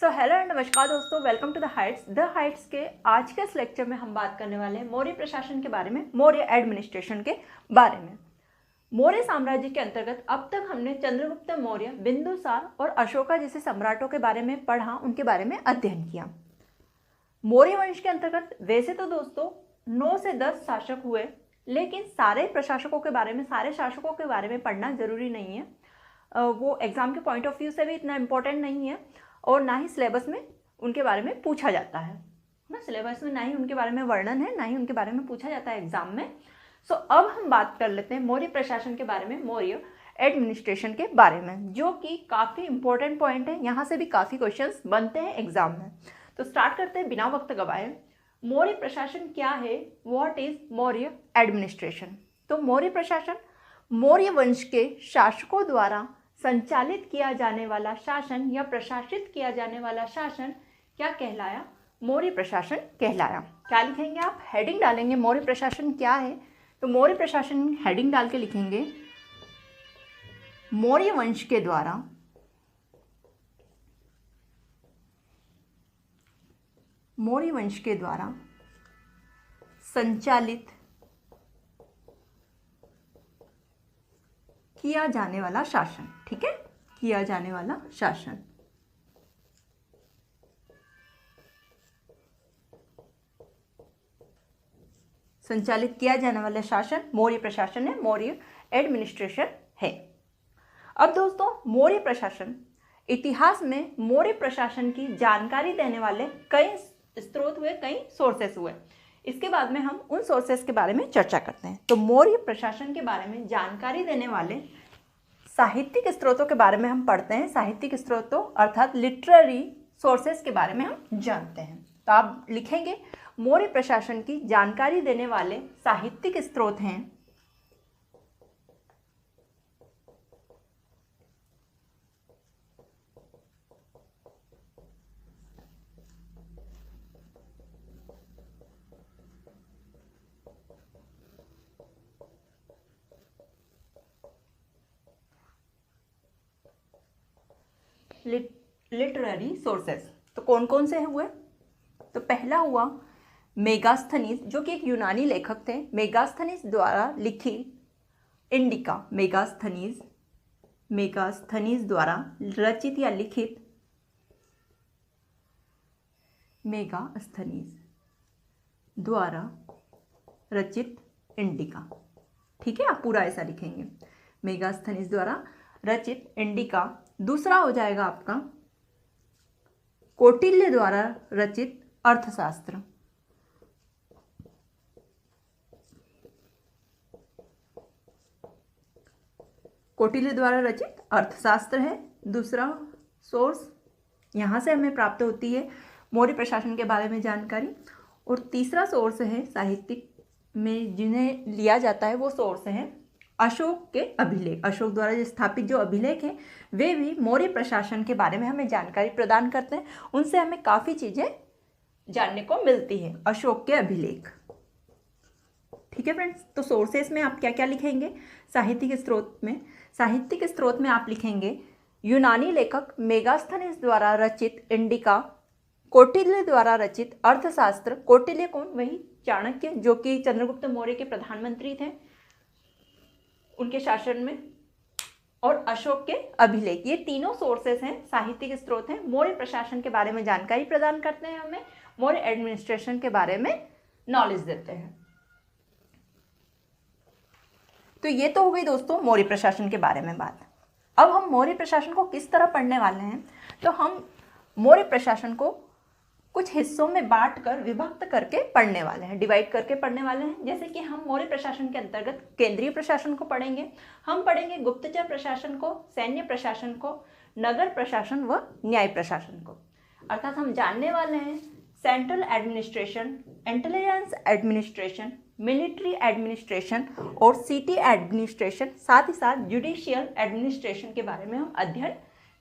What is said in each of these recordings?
Hello and नमस्कार दोस्तों, welcome to the Heights के आज के इस लेक्चर में हम बात करने वाले हैं मौर्य प्रशासन के बारे में, मौर्य एडमिनिस्ट्रेशन के बारे में। मौर्य साम्राज्य के अंतर्गत अब तक हमने चंद्रगुप्त मौर्य, बिंदुसार और अशोका जैसे सम्राटों के बारे में पढ़ा, उनके बारे में अध्ययन किया। मौर्य वंश के अंतर्गत वैसे तो दोस्तों 9 से 10 शासक हुए, लेकिन सारे प्रशासकों के बारे में, सारे शासकों के बारे में पढ़ना जरूरी नहीं है। वो एग्जाम के पॉइंट ऑफ व्यू से भी इतना इम्पोर्टेंट नहीं है और ना ही सिलेबस में उनके बारे में पूछा जाता है ना। सिलेबस में ना ही उनके बारे में वर्णन है, ना ही उनके बारे में पूछा जाता है एग्जाम में। सो अब हम बात कर लेते हैं मौर्य प्रशासन के बारे में, मौर्य एडमिनिस्ट्रेशन के बारे में, जो कि काफ़ी इंपॉर्टेंट पॉइंट है। यहाँ से भी काफ़ी क्वेश्चंस बनते हैं एग्जाम में। तो स्टार्ट करते हैं बिना वक्त गवाए। मौर्य प्रशासन क्या है? What is Maurya administration? तो मौर्य प्रशासन मौर्य वंश के शासकों द्वारा संचालित किया जाने वाला शासन या प्रशासित किया जाने वाला शासन क्या कहलाया? मौर्य प्रशासन कहलाया। क्या लिखेंगे आप? हेडिंग डालेंगे मौर्य प्रशासन क्या है। तो मौर्य प्रशासन हेडिंग डाल के लिखेंगे मौर्य वंश के द्वारा संचालित किया जाने वाला शासन। ठीक है, किया जाने वाला शासन। संचालित किया जाने वाला शासन मौर्य प्रशासन है, मौर्य एडमिनिस्ट्रेशन है। अब दोस्तों मौर्य प्रशासन, इतिहास में मौर्य प्रशासन की जानकारी देने वाले कई स्रोत हुए, कई सोर्सेस हुए। इसके बाद में हम उन सोर्सेस के बारे में चर्चा करते हैं। तो मौर्य प्रशासन के बारे में जानकारी देने वाले साहित्यिक स्रोतों के बारे में हम पढ़ते हैं। साहित्यिक स्रोतों अर्थात लिटरेरी सोर्सेस के बारे में हम जानते हैं। तो आप लिखेंगे मौर्य प्रशासन की जानकारी देने वाले साहित्यिक स्रोत हैं लिटरेरी सोर्सेस। तो कौन कौन से हुए? तो पहला हुआ मेगास्थनीज, जो कि एक यूनानी लेखक थे। मेगास्थनीज द्वारा लिखी इंडिका, मेगास्थनीज द्वारा रचित या लिखित मेगास्थनीज द्वारा रचित इंडिका। ठीक है, आप पूरा ऐसा लिखेंगे, मेगास्थनीज द्वारा रचित इंडिका। दूसरा हो जाएगा आपका कौटिल्य द्वारा रचित अर्थशास्त्र। कौटिल्य द्वारा रचित अर्थशास्त्र है दूसरा सोर्स। यहाँ से हमें प्राप्त होती है मौर्य प्रशासन के बारे में जानकारी। और तीसरा सोर्स है साहित्यिक में जिन्हें लिया जाता है, वो सोर्स है अशोक के अभिलेख। अशोक द्वारा स्थापित जो अभिलेख हैं वे भी मौर्य प्रशासन के बारे में हमें जानकारी प्रदान करते हैं। उनसे हमें काफ़ी चीज़ें जानने को मिलती है, अशोक के अभिलेख। ठीक है फ्रेंड्स, तो सोर्सेस में आप क्या क्या लिखेंगे? साहित्यिक स्रोत में आप लिखेंगे यूनानी लेखक मेगास्थनीज द्वारा रचित इंडिका, कौटिल्य द्वारा रचित अर्थशास्त्र। कौटिल्य कौन? वही चाणक्य, जो कि चंद्रगुप्त मौर्य के प्रधानमंत्री थे उनके शासन में। और अशोक के अभिलेख। ये तीनों सोर्सेस हैं, साहित्यिक स्रोत हैं, मौर्य प्रशासन के बारे में जानकारी प्रदान करते हैं, हमें मौर्य एडमिनिस्ट्रेशन के बारे में नॉलेज देते हैं। तो ये तो हो गई दोस्तों मौर्य प्रशासन के बारे में बात। अब हम मौर्य प्रशासन को किस तरह पढ़ने वाले हैं? तो हम मौर्य प्रशासन को कुछ हिस्सों में बांटकर, विभक्त करके पढ़ने वाले हैं, डिवाइड करके पढ़ने वाले हैं। जैसे कि हम मौर्य प्रशासन के अंतर्गत केंद्रीय प्रशासन को पढ़ेंगे, हम पढ़ेंगे गुप्तचर प्रशासन को, सैन्य प्रशासन को, नगर प्रशासन व न्याय प्रशासन को। अर्थात हम जानने वाले हैं central administration, intelligence administration, military administration और सिटी एडमिनिस्ट्रेशन, साथ ही साथ जुडिशियल एडमिनिस्ट्रेशन के बारे में हम अध्ययन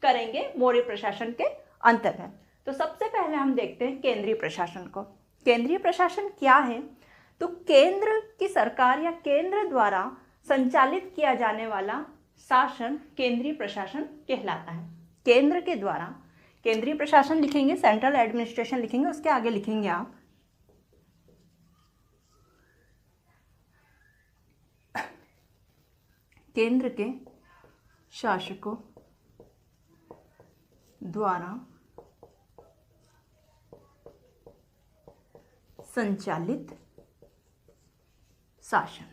करेंगे मौर्य प्रशासन के अंतर्गत। तो सबसे पहले हम देखते हैं केंद्रीय प्रशासन को। केंद्रीय प्रशासन क्या है? तो केंद्र की सरकार या केंद्र द्वारा संचालित किया जाने वाला शासन केंद्रीय प्रशासन कहलाता है। केंद्र के द्वारा केंद्रीय प्रशासन लिखेंगे, सेंट्रल एडमिनिस्ट्रेशन लिखेंगे, उसके आगे लिखेंगे आप केंद्र के शासकों द्वारा संचालित शासन।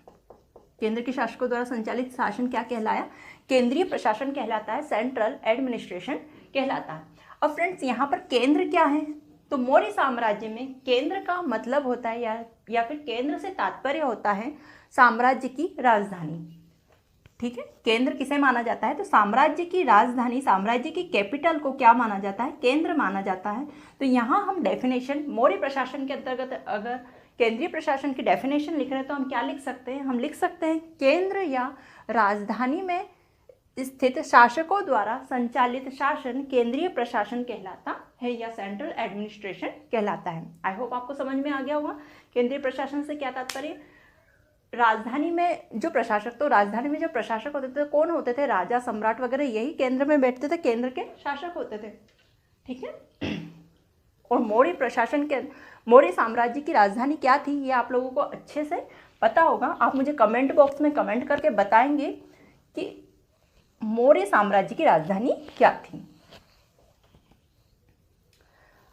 केंद्र के शासकों द्वारा संचालित शासन क्या कहलाया? केंद्रीय प्रशासन कहलाता है, सेंट्रल एडमिनिस्ट्रेशन कहलाता है। अब फ्रेंड्स यहाँ पर केंद्र क्या है? तो मौर्य साम्राज्य में केंद्र का मतलब होता है या फिर केंद्र से तात्पर्य होता है साम्राज्य की राजधानी। ठीक है, केंद्र किसे माना जाता है? तो साम्राज्य की राजधानी, साम्राज्य की कैपिटल को क्या माना जाता है? केंद्र माना जाता है। तो यहाँ हम डेफिनेशन मौर्य प्रशासन के अंतर्गत अगर केंद्रीय प्रशासन की डेफिनेशन लिख रहे हैं तो हम क्या लिख सकते हैं? हम लिख सकते हैं केंद्र या राजधानी में स्थित शासकों द्वारा संचालित शासन केंद्रीय प्रशासन कहलाता है या सेंट्रल एडमिनिस्ट्रेशन कहलाता है। आई होप आपको समझ में आ गया होगा केंद्रीय प्रशासन से क्या तात्पर्य। राजधानी में जो प्रशासक, तो राजधानी में जो प्रशासक होते थे कौन होते थे? राजा, सम्राट वगैरह, यही केंद्र में बैठते थे, केंद्र के शासक होते थे। ठीक है, और मौर्य प्रशासन के मौर्य साम्राज्य की राजधानी क्या थी ये आप लोगों को अच्छे से पता होगा। आप मुझे कमेंट बॉक्स में कमेंट करके बताएंगे कि मौर्य साम्राज्य की राजधानी क्या थी।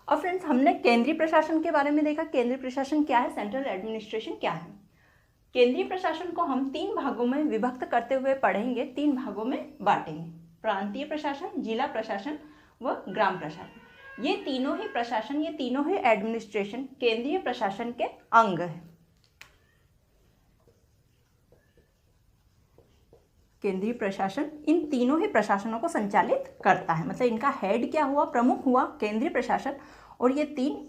अब फ्रेंड्स हमने केंद्रीय प्रशासन के बारे में देखा। केंद्रीय प्रशासन क्या है, सेंट्रल एडमिनिस्ट्रेशन क्या है। केंद्रीय प्रशासन को हम 3 भागों में विभक्त करते हुए पढ़ेंगे, 3 भागों में बांटेंगे। प्रांतीय प्रशासन, जिला प्रशासन व ग्राम प्रशासन। ये तीनों ही प्रशासन, ये तीनों ही एडमिनिस्ट्रेशन केंद्रीय प्रशासन के अंग हैं। केंद्रीय प्रशासन इन तीनों ही प्रशासनों को संचालित करता है, मतलब इनका हेड क्या हुआ, प्रमुख हुआ केंद्रीय प्रशासन। और ये 3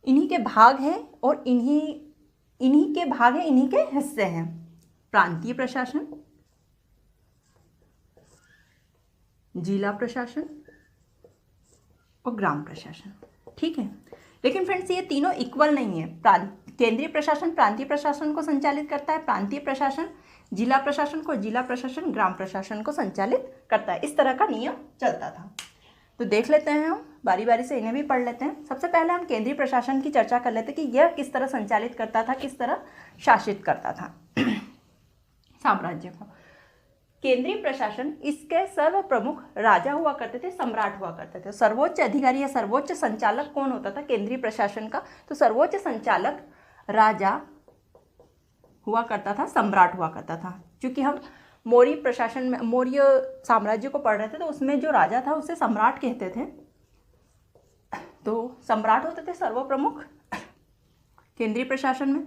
इन्हीं के भाग हैं और इन्हीं के भाग हैं, इन्हीं के हिस्से हैं। प्रांतीय प्रशासन, जिला प्रशासन और ग्राम प्रशासन। ठीक है, लेकिन फ्रेंड्स ये तीनों इक्वल नहीं है। केंद्रीय प्रशासन प्रांतीय प्रशासन को संचालित करता है, प्रांतीय प्रशासन जिला प्रशासन को, जिला प्रशासन ग्राम प्रशासन को संचालित करता है। इस तरह का नियम चलता था। तो देख लेते हैं, हम बारी बारी से इन्हें भी पढ़ लेते हैं। सबसे पहले हम केंद्रीय प्रशासन की चर्चा कर लेते हैं कि यह किस तरह संचालित करता था, किस तरह शासित करता था साम्राज्य को। केंद्रीय प्रशासन, इसके सर्व प्रमुख राजा हुआ करते थे, सम्राट हुआ करते थे। सर्वोच्च अधिकारी या सर्वोच्च संचालक कौन होता था केंद्रीय प्रशासन का? तो सर्वोच्च संचालक राजा हुआ करता था, सम्राट हुआ करता था। क्योंकि हम मौर्य प्रशासन में मौर्य साम्राज्य को पढ़ रहे थे तो उसमें जो राजा था उसे सम्राट कहते थे। तो सम्राट होते थे सर्वप्रमुख केंद्रीय प्रशासन में।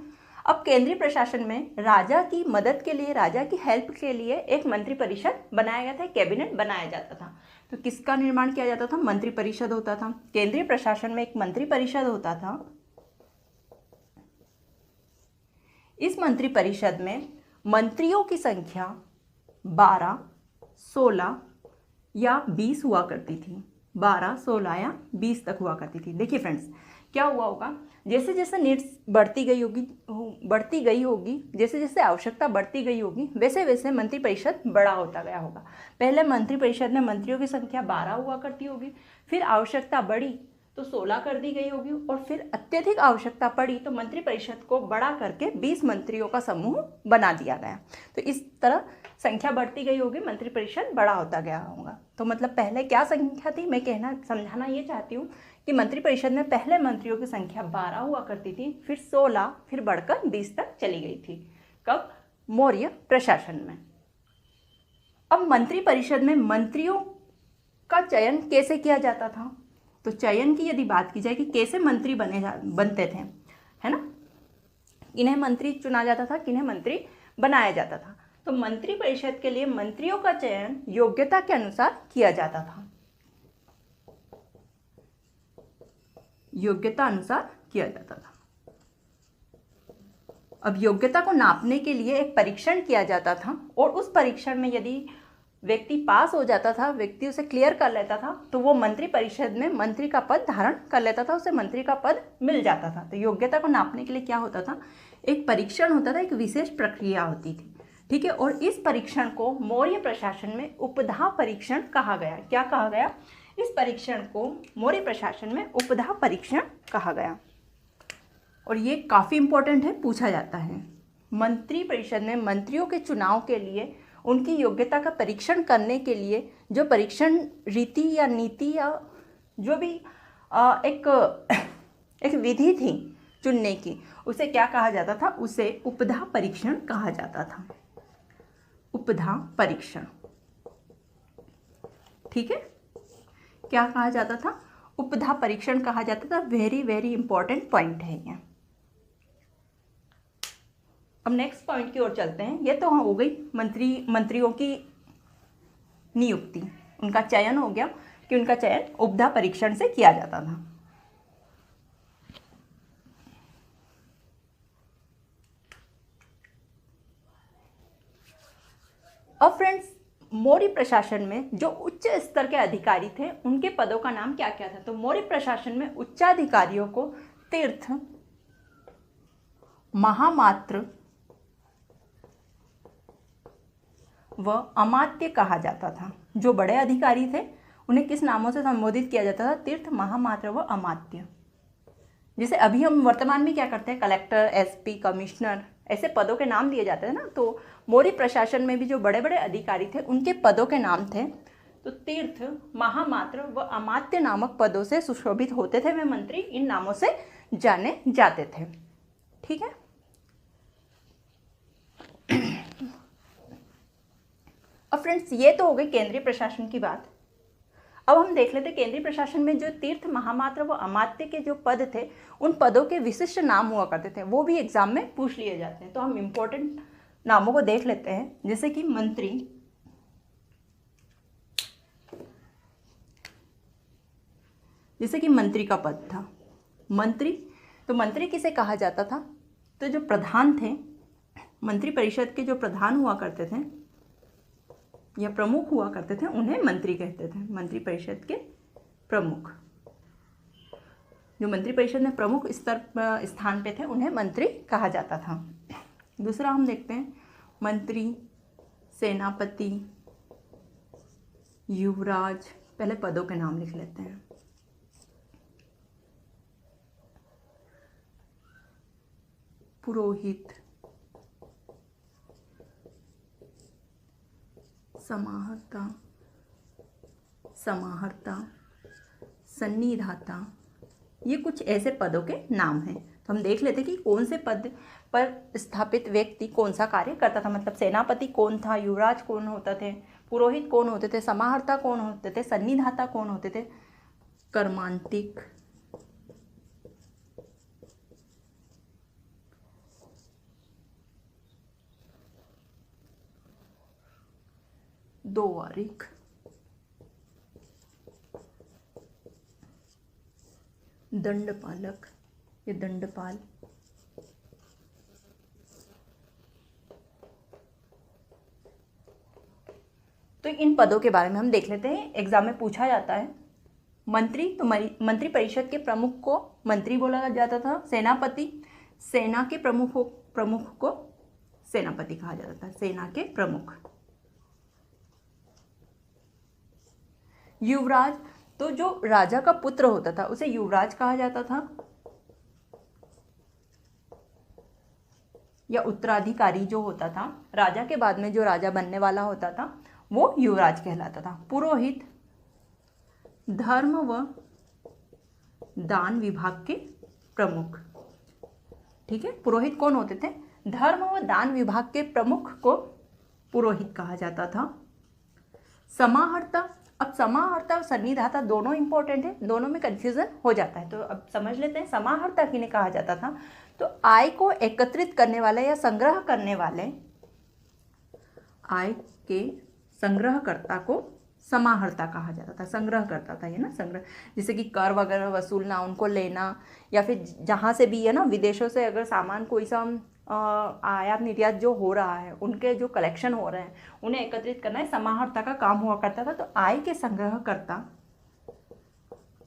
अब केंद्रीय प्रशासन में राजा की मदद के लिए, राजा की हेल्प के लिए एक मंत्री परिषद बनाया गया था, कैबिनेट बनाया जाता था। तो किसका निर्माण किया जाता था? मंत्री परिषद होता था। केंद्रीय प्रशासन में एक मंत्री परिषद होता था। इस मंत्री परिषद में मंत्रियों की संख्या 12, 16 या 20 हुआ करती थी। 12, 16 या 20 तक हुआ करती थी। देखिए फ्रेंड्स, क्या हुआ होगा, जैसे जैसे नीड्स बढ़ती गई होगी, जैसे जैसे आवश्यकता बढ़ती गई होगी, वैसे वैसे मंत्री परिषद बड़ा होता गया होगा। पहले मंत्री परिषद में मंत्रियों की संख्या 12 हुआ करती होगी, फिर आवश्यकता बढ़ी तो 16 कर दी गई होगी, और फिर अत्यधिक आवश्यकता पड़ी तो मंत्री परिषद को बड़ा करके 20 मंत्रियों का समूह बना दिया गया। तो इस तरह संख्या बढ़ती गई होगी, मंत्री परिषद बड़ा होता गया होगा। तो मतलब पहले क्या संख्या थी, मैं समझाना ये चाहती हूँ कि मंत्री परिषद में पहले मंत्रियों की संख्या 12 हुआ करती थी, फिर 16, फिर बढ़कर 20 तक चली गई थी। कब? मौर्य प्रशासन में। अब मंत्री परिषद में मंत्रियों का चयन कैसे किया जाता था? तो चयन की यदि बात की जाए कि कैसे मंत्री बनते थे, है ना, इन्हें मंत्री चुना जाता था, किन्हें मंत्री बनाया जाता था। तो मंत्री परिषद के लिए मंत्रियों का चयन योग्यता के अनुसार किया जाता था, योग्यता अनुसार किया जाता था। अब योग्यता को नापने के लिए एक परीक्षण किया जाता था, और उस परीक्षण में यदि व्यक्ति पास हो जाता था, व्यक्ति उसे क्लियर कर लेता था, तो वो मंत्री परिषद में मंत्री का पद धारण कर लेता था, उसे मंत्री का पद मिल जाता था। तो योग्यता को नापने के लिए क्या होता था? एक परीक्षण होता था, एक विशेष प्रक्रिया होती थी। ठीक है, और इस परीक्षण को मौर्य प्रशासन में उपधा परीक्षण कहा गया। क्या कहा गया? इस परीक्षण को मौर्य प्रशासन में उपधा परीक्षण कहा गया। और ये काफ़ी इम्पोर्टेंट है, पूछा जाता है। मंत्री परिषद में मंत्रियों के चुनाव के लिए उनकी योग्यता का परीक्षण करने के लिए जो परीक्षण रीति या नीति या जो भी एक विधि थी चुनने की, उसे क्या कहा जाता था? उसे उपधा परीक्षण कहा जाता था। उपधा परीक्षण, ठीक है, क्या कहा जाता था? उपधा परीक्षण कहा जाता था। वेरी वेरी इंपॉर्टेंट पॉइंट है ये। अब नेक्स्ट पॉइंट की ओर चलते हैं। ये तो हो गई मंत्रियों की नियुक्ति, उनका चयन हो गया कि उनका चयन उपधा परीक्षण से किया जाता था। अब फ्रेंड्स, मौर्य प्रशासन में जो उच्च स्तर के अधिकारी थे उनके पदों का नाम क्या क्या था? तो मौर्य प्रशासन में उच्चाधिकारियों को तीर्थ, महामात्र व अमात्य कहा जाता था। जो बड़े अधिकारी थे उन्हें किस नामों से संबोधित किया जाता था? तीर्थ, महामात्र व अमात्य। जैसे अभी हम वर्तमान में क्या करते हैं, कलेक्टर, एसपी, कमिश्नर, ऐसे पदों के नाम दिए जाते हैं ना। तो मौर्य प्रशासन में भी जो बड़े बड़े अधिकारी थे उनके पदों के नाम थे, तो तीर्थ, महामात्र व अमात्य नामक पदों से सुशोभित होते थे वे मंत्री। इन नामों से जाने जाते थे, ठीक है। अब फ्रेंड्स, ये तो हो गई केंद्रीय प्रशासन की बात। अब हम देख लेते केंद्रीय प्रशासन में जो तीर्थ, महामात्र व अमात्य के जो पद थे उन पदों के विशिष्ट नाम हुआ करते थे, वो भी एग्जाम में पूछ लिए जाते हैं। तो हम इंपॉर्टेंट नामों को देख लेते हैं, जैसे कि मंत्री, जैसे कि मंत्री का पद था मंत्री। तो मंत्री किसे कहा जाता था? तो जो प्रधान थे, मंत्री परिषद के जो प्रधान हुआ करते थे या प्रमुख हुआ करते थे उन्हें मंत्री कहते थे। मंत्री परिषद के प्रमुख, जो मंत्री परिषद में प्रमुख स्थान पे थे उन्हें मंत्री कहा जाता था। दूसरा हम देखते हैं मंत्री, सेनापति, युवराज। पहले पदों के नाम लिख लेते हैं। पुरोहित, समाहर्ता, सन्निधाता, ये कुछ ऐसे पदों के नाम हैं। तो हम देख लेते कि कौन से पद पर स्थापित व्यक्ति कौन सा कार्य करता था। मतलब सेनापति कौन था, युवराज कौन होते थे, पुरोहित कौन होते थे, समाहर्ता कौन होते थे, सन्निधाता कौन होते थे, कर्मांतिक, दोवारिक, दंडपालक, ये दंडपाल, तो इन पदों के बारे में हम देख लेते हैं, एग्जाम में पूछा जाता है। मंत्री, तो मंत्री परिषद के प्रमुख को मंत्री बोला जाता था। सेनापति, सेना के प्रमुख को सेनापति कहा जाता था, सेना के प्रमुख। युवराज, तो जो राजा का पुत्र होता था उसे युवराज कहा जाता था, या उत्तराधिकारी जो होता था, राजा के बाद में जो राजा बनने वाला होता था वो युवराज कहलाता था। पुरोहित, धर्म व दान विभाग के प्रमुख, ठीक है। पुरोहित कौन होते थे? धर्म व दान विभाग के प्रमुख को पुरोहित कहा जाता था। समाहर्ता, अब समाहर्ता और सन्निधाता दोनों इंपॉर्टेंट है, दोनों में कंफ्यूजन हो जाता है। तो अब समझ लेते हैं समाहर्ता किन्हें कहा जाता था। तो आय को एकत्रित करने वाले या संग्रह करने वाले, आय के संग्रहकर्ता को समाहर्ता कहा जाता था। संग्रह करता था ये ना, संग्रह, जैसे कि कर वगैरह वसूलना, उनको लेना, या फिर जहाँ से भी है ना, विदेशों से अगर सामान कोई सा आयात निर्यात जो हो रहा है, उनके जो कलेक्शन हो रहे हैं उन्हें एकत्रित करना है, समाहर्ता का काम हुआ करता था। तो आय के संग्रहकर्ता,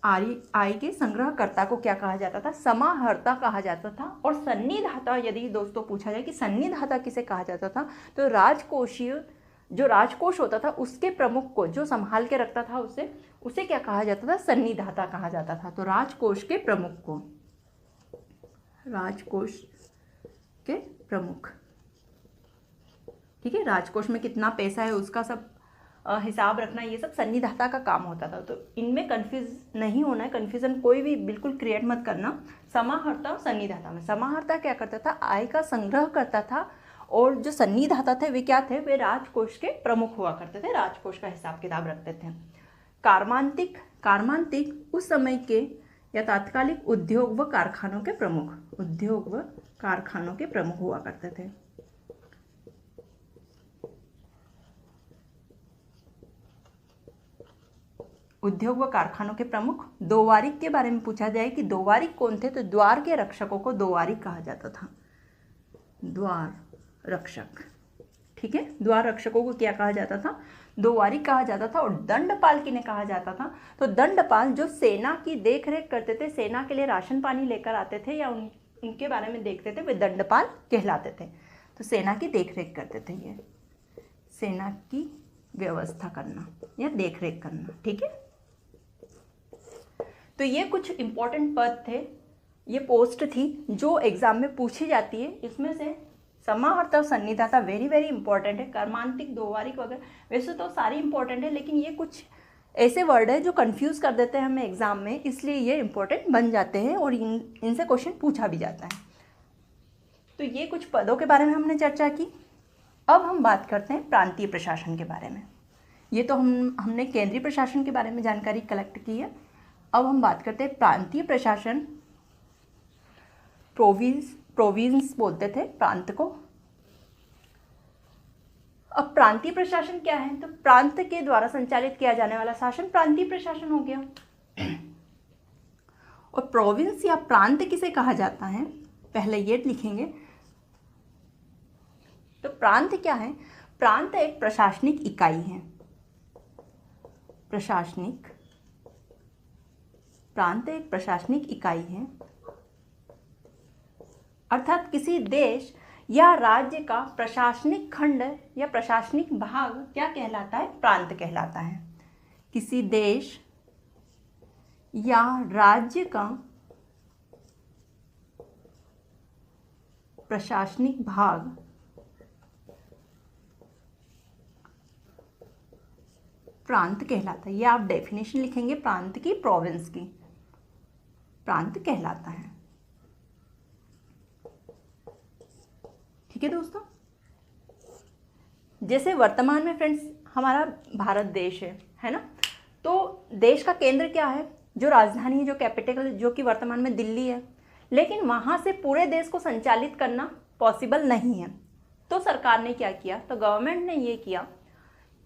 आय के संग्रहकर्ता को क्या कहा जाता था? समाहर्ता कहा जाता था। और सन्निधाता, यदि दोस्तों पूछा जाए कि सन्निधाता किसे कहा जाता था, तो राजकोषीय, जो राजकोष होता था उसके प्रमुख को, जो संभाल के रखता था उसे, उसे क्या कहा जाता था, सन्निधाता कहा जाता था। तो राजकोष के प्रमुख को, राजकोष के प्रमुख, ठीक है, राजकोष में कितना पैसा है उसका सब हिसाब रखना, ये सब सन्निधाता का काम होता था। तो इनमें कंफ्यूज नहीं होना है, कन्फ्यूजन कोई भी बिल्कुल क्रिएट मत करना। समाहर्ता और सन्निधाता में, समाहर्ता क्या करता था, आय का संग्रह करता था, और जो सन्निधाता थे वे क्या थे, वे राजकोष के प्रमुख हुआ करते थे, राजकोष का हिसाब किताब रखते थे। कार्मांतिक, कार्मांतिक उस समय के या तात्कालिक उद्योग व कारखानों के प्रमुख, उद्योग व कारखानों के प्रमुख हुआ करते थे। उद्योग व कारखानों के प्रमुख। दोवारिक के बारे में पूछा जाए कि दोवारिक कौन थे, तो द्वार के रक्षकों को दोवारिक कहा जाता था, द्वार रक्षक, ठीक है, द्वार रक्षकों को क्या कहा जाता था, दोवारिक कहा जाता था। और दंडपाल किन्हें कहा जाता था, तो दंडपाल जो सेना की देखरेख करते थे, सेना के लिए राशन पानी लेकर आते थे या उनके बारे में देखते थे, वे दंडपाल कहलाते थे। तो सेना की देखरेख करते थे, ये सेना की व्यवस्था करना या देखरेख करना, ठीक है। तो ये कुछ इंपॉर्टेंट पद थे, ये पोस्ट थी जो एग्जाम में पूछी जाती है। इसमें से समाहर्ता और सन्निधाता वेरी वेरी इंपॉर्टेंट है, कर्मांतिक, दोवारिक वगैरह वैसे तो सारी इंपॉर्टेंट है, लेकिन ये कुछ ऐसे वर्ड है जो कंफ्यूज कर देते हैं हमें एग्जाम में, इसलिए ये इंपॉर्टेंट बन जाते हैं और इनसे क्वेश्चन पूछा भी जाता है। तो ये कुछ पदों के बारे में हमने चर्चा की। अब हम बात करते हैं प्रांतीय प्रशासन के बारे में। ये तो हमने केंद्रीय प्रशासन के बारे में जानकारी कलेक्ट की है। अब हम बात करते हैं प्रांतीय प्रशासन। प्रोविंस बोलते थे प्रांत को। अब प्रांतीय प्रशासन क्या है, तो प्रांत के द्वारा संचालित किया जाने वाला शासन प्रांतीय प्रशासन हो गया। और प्रोविंस या प्रांत किसे कहा जाता है, पहले ये लिखेंगे। तो प्रांत क्या है, प्रांत एक प्रशासनिक इकाई है, प्रशासनिक, प्रांत एक प्रशासनिक इकाई है, अर्थात किसी देश या राज्य का प्रशासनिक खंड या प्रशासनिक भाग क्या कहलाता है, प्रांत कहलाता है। किसी देश या राज्य का प्रशासनिक भाग प्रांत कहलाता है। ये आप डेफिनेशन लिखेंगे प्रांत की, प्रोविंस की, प्रांत कहलाता है, ठीक है दोस्तों। जैसे वर्तमान में फ्रेंड्स हमारा भारत देश है ना, तो देश का केंद्र क्या है, जो राजधानी है, जो कैपिटल, जो कि वर्तमान में दिल्ली है, लेकिन वहाँ से पूरे देश को संचालित करना पॉसिबल नहीं है। तो सरकार ने क्या किया, तो गवर्नमेंट ने ये किया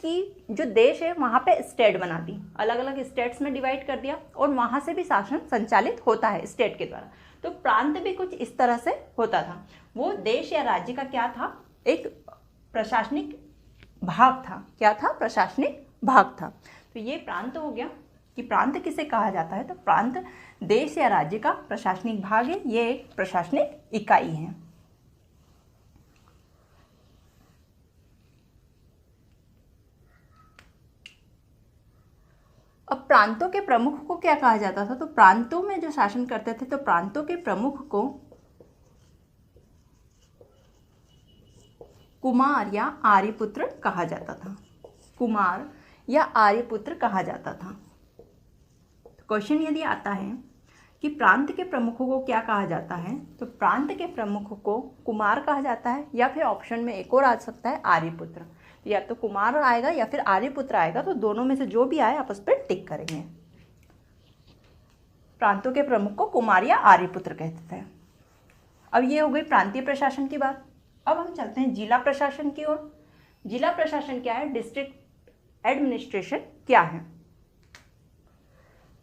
कि जो देश है वहाँ पे स्टेट बना दी, अलग अलग स्टेट्स में डिवाइड कर दिया, और वहाँ से भी शासन संचालित होता है स्टेट के द्वारा। तो प्रांत भी कुछ इस तरह से होता था, वो देश या राज्य का क्या था, एक प्रशासनिक भाग था। क्या था, प्रशासनिक भाग था। तो ये प्रांत हो गया कि प्रांत किसे कहा जाता है, तो प्रांत देश या राज्य का प्रशासनिक भाग है, ये एक प्रशासनिक इकाई है। अब प्रांतों के प्रमुख को क्या कहा जाता था, तो प्रांतों में जो शासन करते थे, तो प्रांतों के प्रमुख को कुमार या आर्यपुत्र कहा जाता था, कुमार या आर्यपुत्र कहा जाता था। तो क्वेश्चन यदि आता है कि प्रांत के प्रमुखों को क्या कहा जाता है, तो प्रांत के प्रमुख को कुमार कहा जाता है, या फिर ऑप्शन में एक और आ सकता है आर्यपुत्र। या तो कुमार आएगा या फिर आर्यपुत्र आएगा, तो दोनों में से जो भी आए आप उस पर टिक करेंगे। प्रांतों के प्रमुख को कुमार या आर्यपुत्र कहते थे। अब ये हो गई प्रांतीय प्रशासन की बात। अब हम चलते हैं जिला प्रशासन की ओर। जिला प्रशासन क्या है, डिस्ट्रिक्ट एडमिनिस्ट्रेशन क्या है।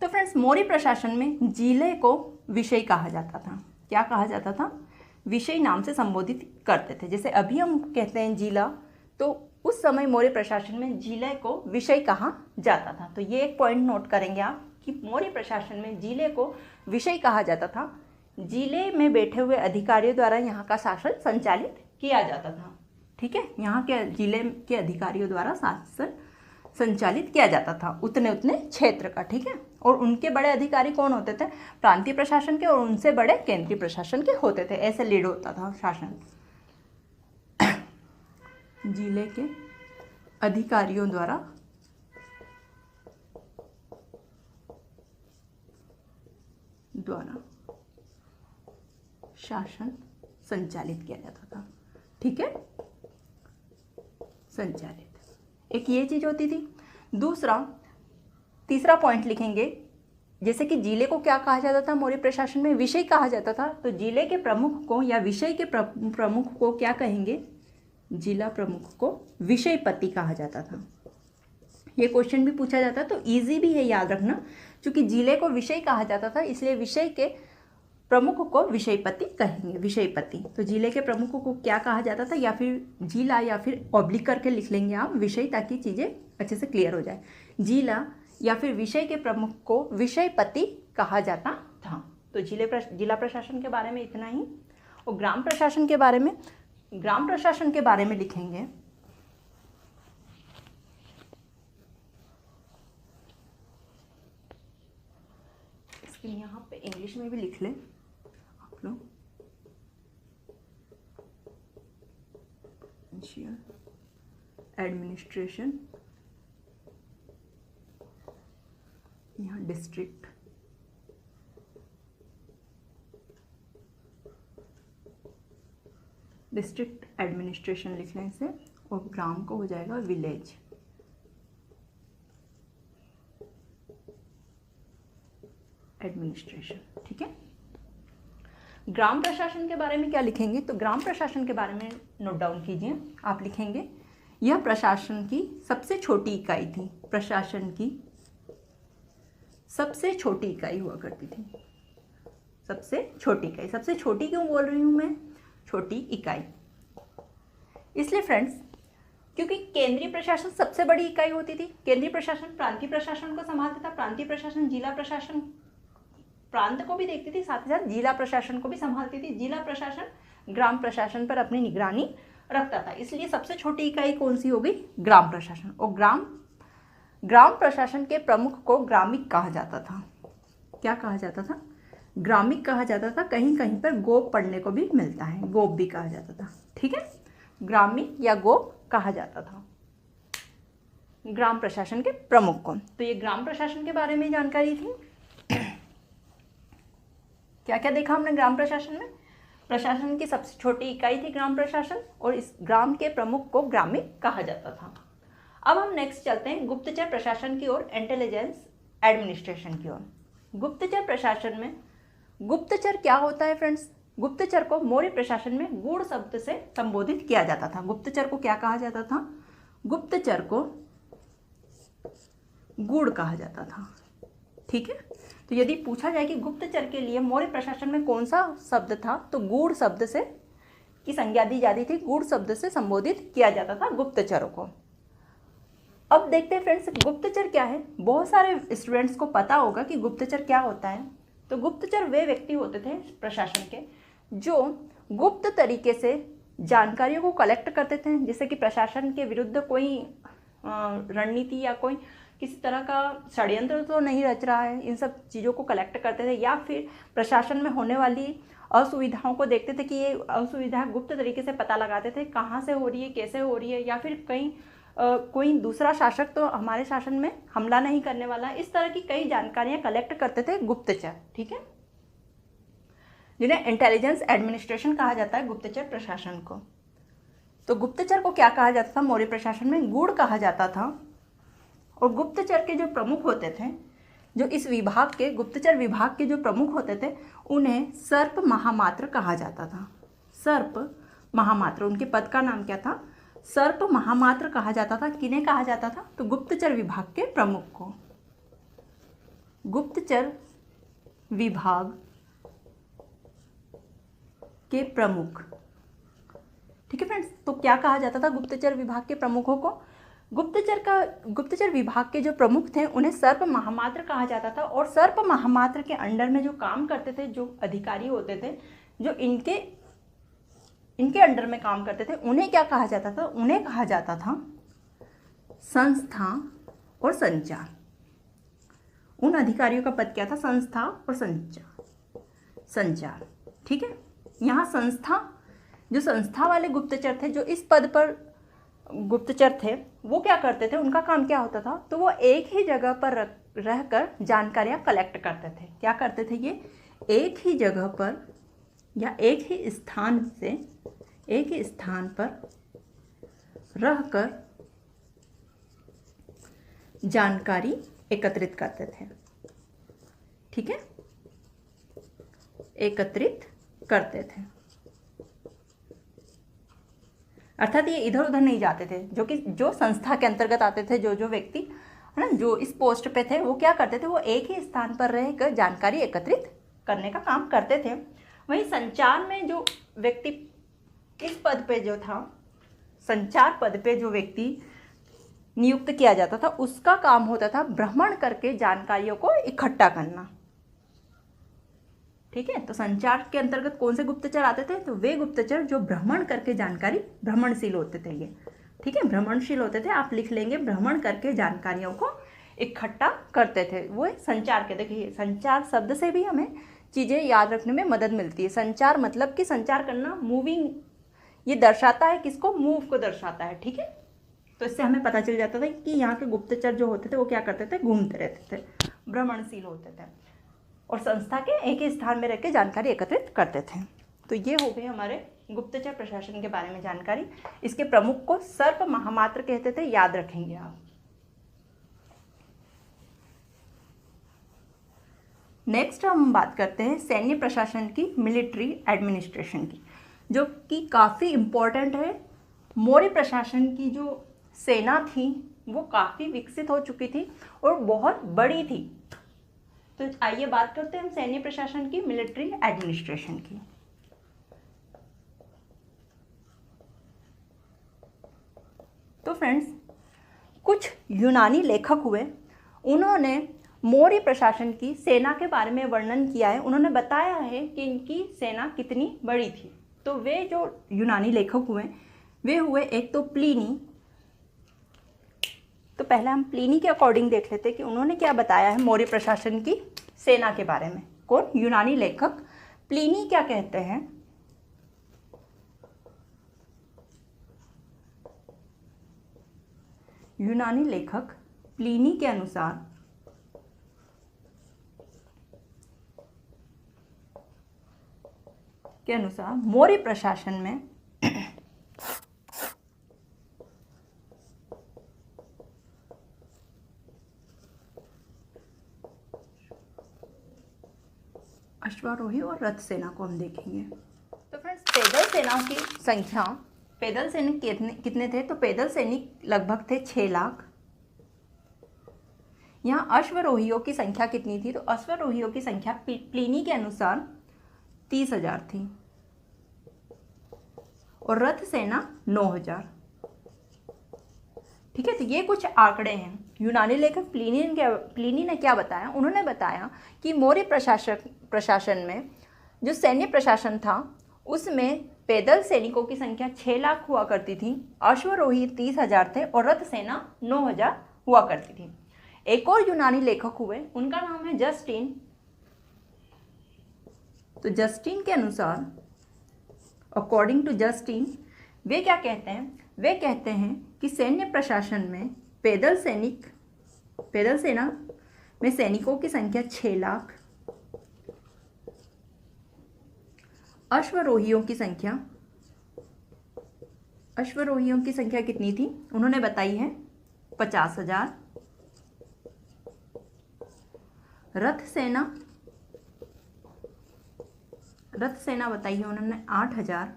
तो फ्रेंड्स मौर्य प्रशासन में जिले को विषय कहा जाता था। क्या कहा जाता था, विषय नाम से संबोधित करते थे। जैसे अभी हम कहते हैं जिला, तो उस समय मौर्य प्रशासन में जिले को विषय कहा जाता था। तो ये एक पॉइंट नोट करेंगे आप कि मौर्य प्रशासन में जिले को विषय कहा जाता था। जिले में बैठे हुए अधिकारियों द्वारा यहाँ का शासन संचालित किया जाता था, ठीक है, यहाँ के जिले के अधिकारियों द्वारा शासन संचालित किया जाता था, उतने उतने क्षेत्र का, ठीक है। और उनके बड़े अधिकारी कौन होते थे? प्रांतीय प्रशासन के, और उनसे बड़े केंद्रीय प्रशासन के होते थे। ऐसे लीड होता था शासन। जिले के अधिकारियों द्वारा शासन संचालित किया जाता था, ठीक है, संचालित। एक ये चीज होती थी। तीसरा पॉइंट लिखेंगे, जैसे कि जिले को क्या कहा जाता था मौर्य प्रशासन में? विषय कहा जाता था। तो जिले के प्रमुख को या विषय के प्रमुख को क्या कहेंगे? जिला प्रमुख को विषयपति कहा जाता था। ये क्वेश्चन भी पूछा जाता है, तो इजी भी है याद रखना, क्योंकि जिले को विषय कहा जाता था, इसलिए विषय के प्रमुख को विषयपति कहेंगे, विषयपति। तो जिले के प्रमुख को क्या कहा जाता था, या फिर जिला, या फिर ऑब्लिक करके लिख लेंगे आप विषय, ताकि चीज़ें अच्छे से क्लियर हो जाए। जिला या फिर विषय के प्रमुख को विषयपति कहा जाता था। तो जिला प्रशासन के बारे में इतना ही। और ग्राम प्रशासन के बारे में लिखेंगे, इसके यहाँ पे इंग्लिश में भी लिख लें आप लोग। एडमिनिस्ट्रेशन, यहाँ डिस्ट्रिक्ट, एडमिनिस्ट्रेशन लिखने से, और ग्राम को हो जाएगा विलेज एडमिनिस्ट्रेशन, ठीक है। ग्राम प्रशासन के बारे में क्या लिखेंगे? तो ग्राम प्रशासन के बारे में नोट डाउन कीजिए। आप लिखेंगे, यह प्रशासन की सबसे छोटी इकाई थी। प्रशासन की सबसे छोटी इकाई हुआ करती थी। सबसे छोटी इकाई, सबसे छोटी क्यों बोल रही हूँ मैं? छोटी इकाई इसलिए फ्रेंड्स, क्योंकि केंद्रीय प्रशासन सबसे बड़ी इकाई होती थी। केंद्रीय प्रशासन प्रांतीय प्रशासन को संभालता था, प्रांतीय प्रशासन जिला प्रशासन प्रांत को भी देखती थी, साथ ही साथ जिला प्रशासन को भी संभालती थी। जिला प्रशासन ग्राम प्रशासन पर अपनी निगरानी रखता था, इसलिए सबसे छोटी इकाई कौन सी हो गई? ग्राम प्रशासन। और ग्राम प्रशासन के प्रमुख को ग्रामिक कहा जाता था। क्या कहा जाता था? ग्रामिक कहा जाता था। कहीं कहीं पर गोप पढ़ने को भी मिलता है, गोप भी कहा जाता था, ठीक है। ग्रामिक या गोप कहा जाता था ग्राम प्रशासन के प्रमुख को। तो ये ग्राम प्रशासन के बारे में जानकारी थी। क्या क्या देखा हमने ग्राम प्रशासन में? प्रशासन की सबसे छोटी इकाई थी ग्राम प्रशासन, और इस ग्राम के प्रमुख को ग्रामिक कहा जाता था। अब हम नेक्स्ट चलते हैं गुप्तचर प्रशासन की ओर, इंटेलिजेंस एडमिनिस्ट्रेशन की ओर। गुप्तचर प्रशासन में गुप्तचर क्या होता है फ्रेंड्स? गुप्तचर को मौर्य प्रशासन में गूढ़ शब्द से संबोधित किया जाता था। गुप्तचर को क्या कहा जाता था? गुप्तचर को गूढ़ कहा जाता था, ठीक है। तो यदि पूछा जाए कि गुप्तचर के लिए मौर्य प्रशासन में कौन सा शब्द था, तो गूढ़ शब्द से की संज्ञा दी जाती थी। गूढ़ शब्द से संबोधित किया जाता था गुप्तचरों को। अब देखते हैं फ्रेंड्स, गुप्तचर क्या है। बहुत सारे स्टूडेंट्स को पता होगा कि गुप्तचर क्या होता है। तो गुप्तचर वे व्यक्ति होते थे प्रशासन के जो गुप्त तरीके से जानकारियों को कलेक्ट करते थे, जैसे कि प्रशासन के विरुद्ध कोई रणनीति या कोई किसी तरह का षड्यंत्र तो नहीं रच रहा है, इन सब चीज़ों को कलेक्ट करते थे। या फिर प्रशासन में होने वाली असुविधाओं को देखते थे कि ये असुविधा गुप्त तरीके से पता लगाते थे, कहाँ से हो रही है, कैसे हो रही है, या फिर कहीं कोई दूसरा शासक तो हमारे शासन में हमला नहीं करने वाला। इस तरह की कई जानकारियां कलेक्ट करते थे गुप्तचर, ठीक है, जिन्हें इंटेलिजेंस एडमिनिस्ट्रेशन कहा जाता है गुप्तचर प्रशासन को। तो गुप्तचर को क्या कहा जाता था मौर्य प्रशासन में? गूढ़ कहा जाता था। और गुप्तचर के जो प्रमुख होते थे, जो इस विभाग के गुप्तचर विभाग के जो प्रमुख होते थे, उन्हें सर्प महामात्र कहा जाता था। सर्प महामात्र, उनके पद का नाम क्या था? सर्प महामात्र कहा जाता था। किन्हें कहा जाता था? तो गुप्तचर विभाग के प्रमुख को। गुप्तचर विभाग के प्रमुख, ठीक है फ्रेंड्स। तो क्या कहा जाता था गुप्तचर विभाग के प्रमुखों को? गुप्तचर विभाग के जो प्रमुख थे उन्हें सर्प महामात्र कहा जाता था। और सर्प महामात्र के अंडर में जो काम करते थे, जो अधिकारी होते थे, जो इनके अंडर में काम करते थे, उन्हें क्या कहा जाता था? उन्हें कहा जाता था संस्था और संचार। उन अधिकारियों का पद क्या था? संस्था और संचार। ठीक है, यहाँ संस्था, जो संस्था वाले गुप्तचर थे, जो इस पद पर गुप्तचर थे, वो क्या करते थे? उनका काम क्या होता था? तो वो एक ही जगह पर रहकर जानकारियाँ कलेक्ट करते थे। क्या करते थे? ये एक ही जगह पर या एक ही स्थान पर रहकर जानकारी एकत्रित करते थे। ठीक है, एकत्रित करते थे, अर्थात ये इधर उधर नहीं जाते थे। जो संस्था के अंतर्गत आते थे, जो व्यक्ति है ना, जो इस पोस्ट पे थे, वो क्या करते थे? वो एक ही स्थान पर रहकर जानकारी एकत्रित करने का काम करते थे। वहीं संचार में जो व्यक्ति इस पद पे जो था, संचार पद पे जो व्यक्ति नियुक्त किया जाता था, उसका काम होता था भ्रमण करके जानकारियों को इकट्ठा करना। ठीक है, तो संचार के अंतर्गत कौन से गुप्तचर आते थे? तो वे गुप्तचर जो भ्रमण करके जानकारी, भ्रमणशील होते थे ये। ठीक है, भ्रमणशील होते थे, आप लिख लेंगे, भ्रमण करके जानकारियों को इकट्ठा करते थे, वो संचार के। देखिए, संचार शब्द से भी हमें चीज़ें याद रखने में मदद मिलती है। संचार मतलब कि संचार करना, मूविंग, ये दर्शाता है किसको? मूव को दर्शाता है। ठीक है, तो इससे हमें पता चल जाता था कि यहाँ के गुप्तचर जो होते थे वो क्या करते थे? घूमते रहते थे, भ्रमणशील होते थे और संस्था के एक ही स्थान में रह के जानकारी एकत्रित करते थे। तो ये हो गए हमारे गुप्तचर प्रशासन के बारे में जानकारी। इसके प्रमुख को सर्प महामात्र कहते थे, याद रखेंगे आप। नेक्स्ट हम बात करते हैं सैन्य प्रशासन की, मिलिट्री एडमिनिस्ट्रेशन की, जो कि काफ़ी इम्पोर्टेंट है। मौर्य प्रशासन की जो सेना थी वो काफ़ी विकसित हो चुकी थी और बहुत बड़ी थी। तो आइए बात करते हैं हम सैन्य प्रशासन की, मिलिट्री एडमिनिस्ट्रेशन की। तो फ्रेंड्स, कुछ यूनानी लेखक हुए, उन्होंने मौर्य प्रशासन की सेना के बारे में वर्णन किया है। उन्होंने बताया है कि इनकी सेना कितनी बड़ी थी। तो वे जो यूनानी लेखक हुए, वे हुए एक तो प्लिनी। तो पहले हम प्लिनी के अकॉर्डिंग देख लेते हैं कि उन्होंने क्या बताया है मौर्य प्रशासन की सेना के बारे में। कौन? यूनानी लेखक प्लिनी क्या कहते हैं? यूनानी लेखक प्लिनी के अनुसार मौर्य प्रशासन में अश्वारोही और रथ सेना को हम देखेंगे। तो फ्रेंड्स, पैदल सेनाओं की संख्या, पैदल सैनिक कितने थे? तो पैदल सैनिक लगभग थे 6 लाख। यहाँ अश्वारोहियों की संख्या कितनी थी? तो अश्वारोहियों की संख्या प्लिनी के अनुसार 30,000 थी और रथ सेना 9,000। ठीक है, तो ये कुछ आंकड़े हैं। यूनानी लेखक प्लिनी ने क्या बताया? उन्होंने बताया कि मौर्य प्रशासन में जो सैन्य प्रशासन था उसमें पैदल सैनिकों की संख्या 6 लाख हुआ करती थी, अश्वारोही 30,000 थे और रथ सेना 9,000 हुआ करती थी। एक और यूनानी लेखक हुए, उनका नाम है जस्टिन। तो जस्टिन के अनुसार, अकॉर्डिंग टू जस्टिन, वे क्या कहते हैं? वे कहते हैं कि सैन्य प्रशासन में पैदल सेना में सैनिकों की संख्या 6 लाख, अश्वारोहियों की संख्या कितनी थी? उन्होंने बताई है 50,000। रथ सेना बताई है उन्होंने 8,000।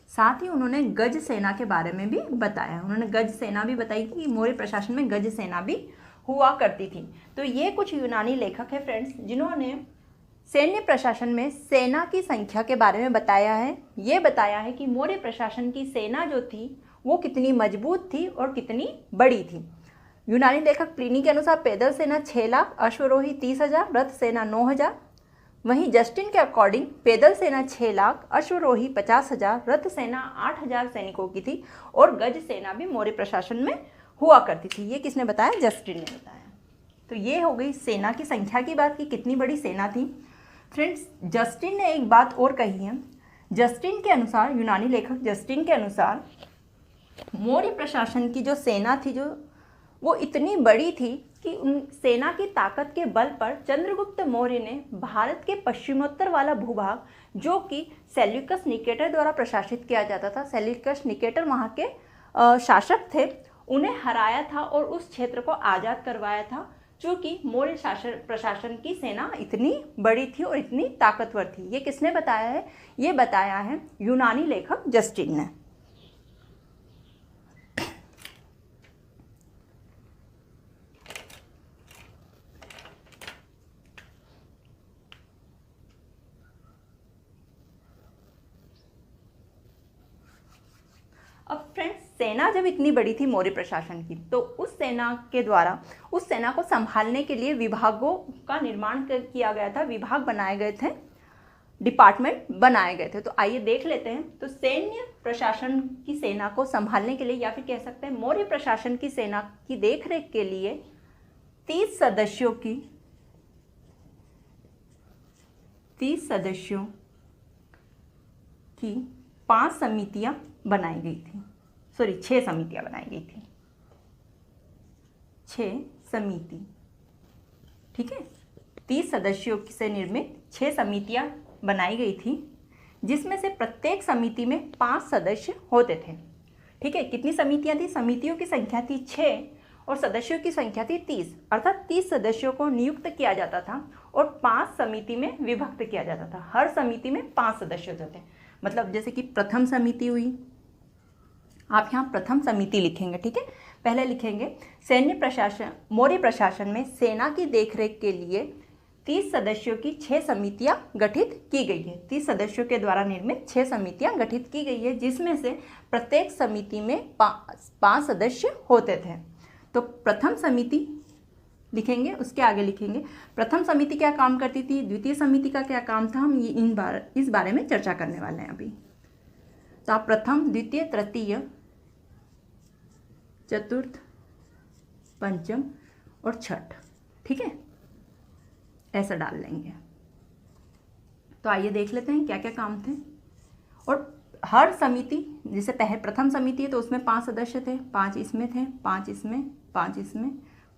साथ ही उन्होंने गज सेना के बारे में भी बताया। उन्होंने गज सेना भी बताई कि मौर्य प्रशासन में गज सेना भी हुआ करती थी। तो ये कुछ यूनानी लेखक है फ्रेंड्स, जिन्होंने सैन्य प्रशासन में सेना की संख्या के बारे में बताया है। ये बताया है कि मौर्य प्रशासन की सेना जो थी वो कितनी मजबूत थी और कितनी बड़ी थी। यूनानी लेखक प्लिनी के अनुसार पैदल सेना 6 लाख, अश्वारोही 30,000, रथ सेना 9,000। वहीं जस्टिन के अकॉर्डिंग पैदल सेना 6 लाख, अश्वरोही 50,000, रथ सेना 8,000 सैनिकों की थी और गज सेना भी मौर्य प्रशासन में हुआ करती थी। ये किसने बताया? जस्टिन ने बताया। तो ये हो गई सेना की संख्या की बात कि कितनी बड़ी सेना थी। फ्रेंड्स, जस्टिन ने एक बात और कही है। जस्टिन के अनुसार, यूनानी लेखक जस्टिन के अनुसार, मौर्य प्रशासन की जो सेना थी वो इतनी बड़ी थी कि उन सेना की ताकत के बल पर चंद्रगुप्त मौर्य ने भारत के पश्चिमोत्तर वाला भूभाग, जो कि सेल्यूकस निकेटर द्वारा प्रशासित किया जाता था, सेल्यूकस निकेटर वहाँ के शासक थे, उन्हें हराया था और उस क्षेत्र को आज़ाद करवाया था, चूँकि मौर्य प्रशासन की सेना इतनी बड़ी थी और इतनी ताकतवर थी। ये किसने बताया है? ये बताया है यूनानी लेखक जस्टिन ने। अब फ्रेंड्स, सेना जब इतनी बड़ी थी मौर्य प्रशासन की, तो उस सेना के द्वारा उस सेना को संभालने के लिए विभागों का निर्माण किया गया था, विभाग बनाए गए थे, डिपार्टमेंट बनाए गए थे। तो आइए देख लेते हैं। तो सैन्य प्रशासन की सेना को संभालने के लिए, या फिर कह सकते हैं मौर्य प्रशासन की सेना की देखरेख के लिए 30 सदस्यों की 5 समितियां बनाई गई थी। 6 समितियां बनाई गई थी। 6 समिति, ठीक है। 30 सदस्यों से निर्मित 6 समितियां बनाई गई थी, जिसमें से प्रत्येक समिति में 5 सदस्य होते थे। ठीक है। कितनी समितियां थी? समितियों की संख्या थी 6 और सदस्यों की संख्या थी 30, अर्थात 30 सदस्यों को नियुक्त किया जाता था और 5 समिति में विभक्त किया जाता था। हर समिति में 5 सदस्य होते थे। मतलब जैसे कि प्रथम समिति हुई, आप यहाँ प्रथम समिति लिखेंगे, ठीक है। पहले लिखेंगे मौर्य प्रशासन में सेना की देखरेख के लिए 30 सदस्यों की 6 समितियां गठित की गई है। 30 सदस्यों के द्वारा निर्मित 6 समितियां गठित की गई है, जिसमें से प्रत्येक समिति में 5 सदस्य होते थे। तो प्रथम समिति लिखेंगे, उसके आगे लिखेंगे प्रथम समिति क्या काम करती थी, द्वितीय समिति का क्या काम था। हम इस बारे में चर्चा करने वाले हैं अभी। तो आप प्रथम, द्वितीय, तृतीय, चतुर्थ, पंचम और छठ, ठीक है, ऐसा डाल लेंगे। तो आइए देख लेते हैं क्या क्या काम थे। और हर समिति, जैसे प्रथम समिति है तो उसमें 5 सदस्य थे, 5 इसमें थे, 5 इसमें, 5 इसमें,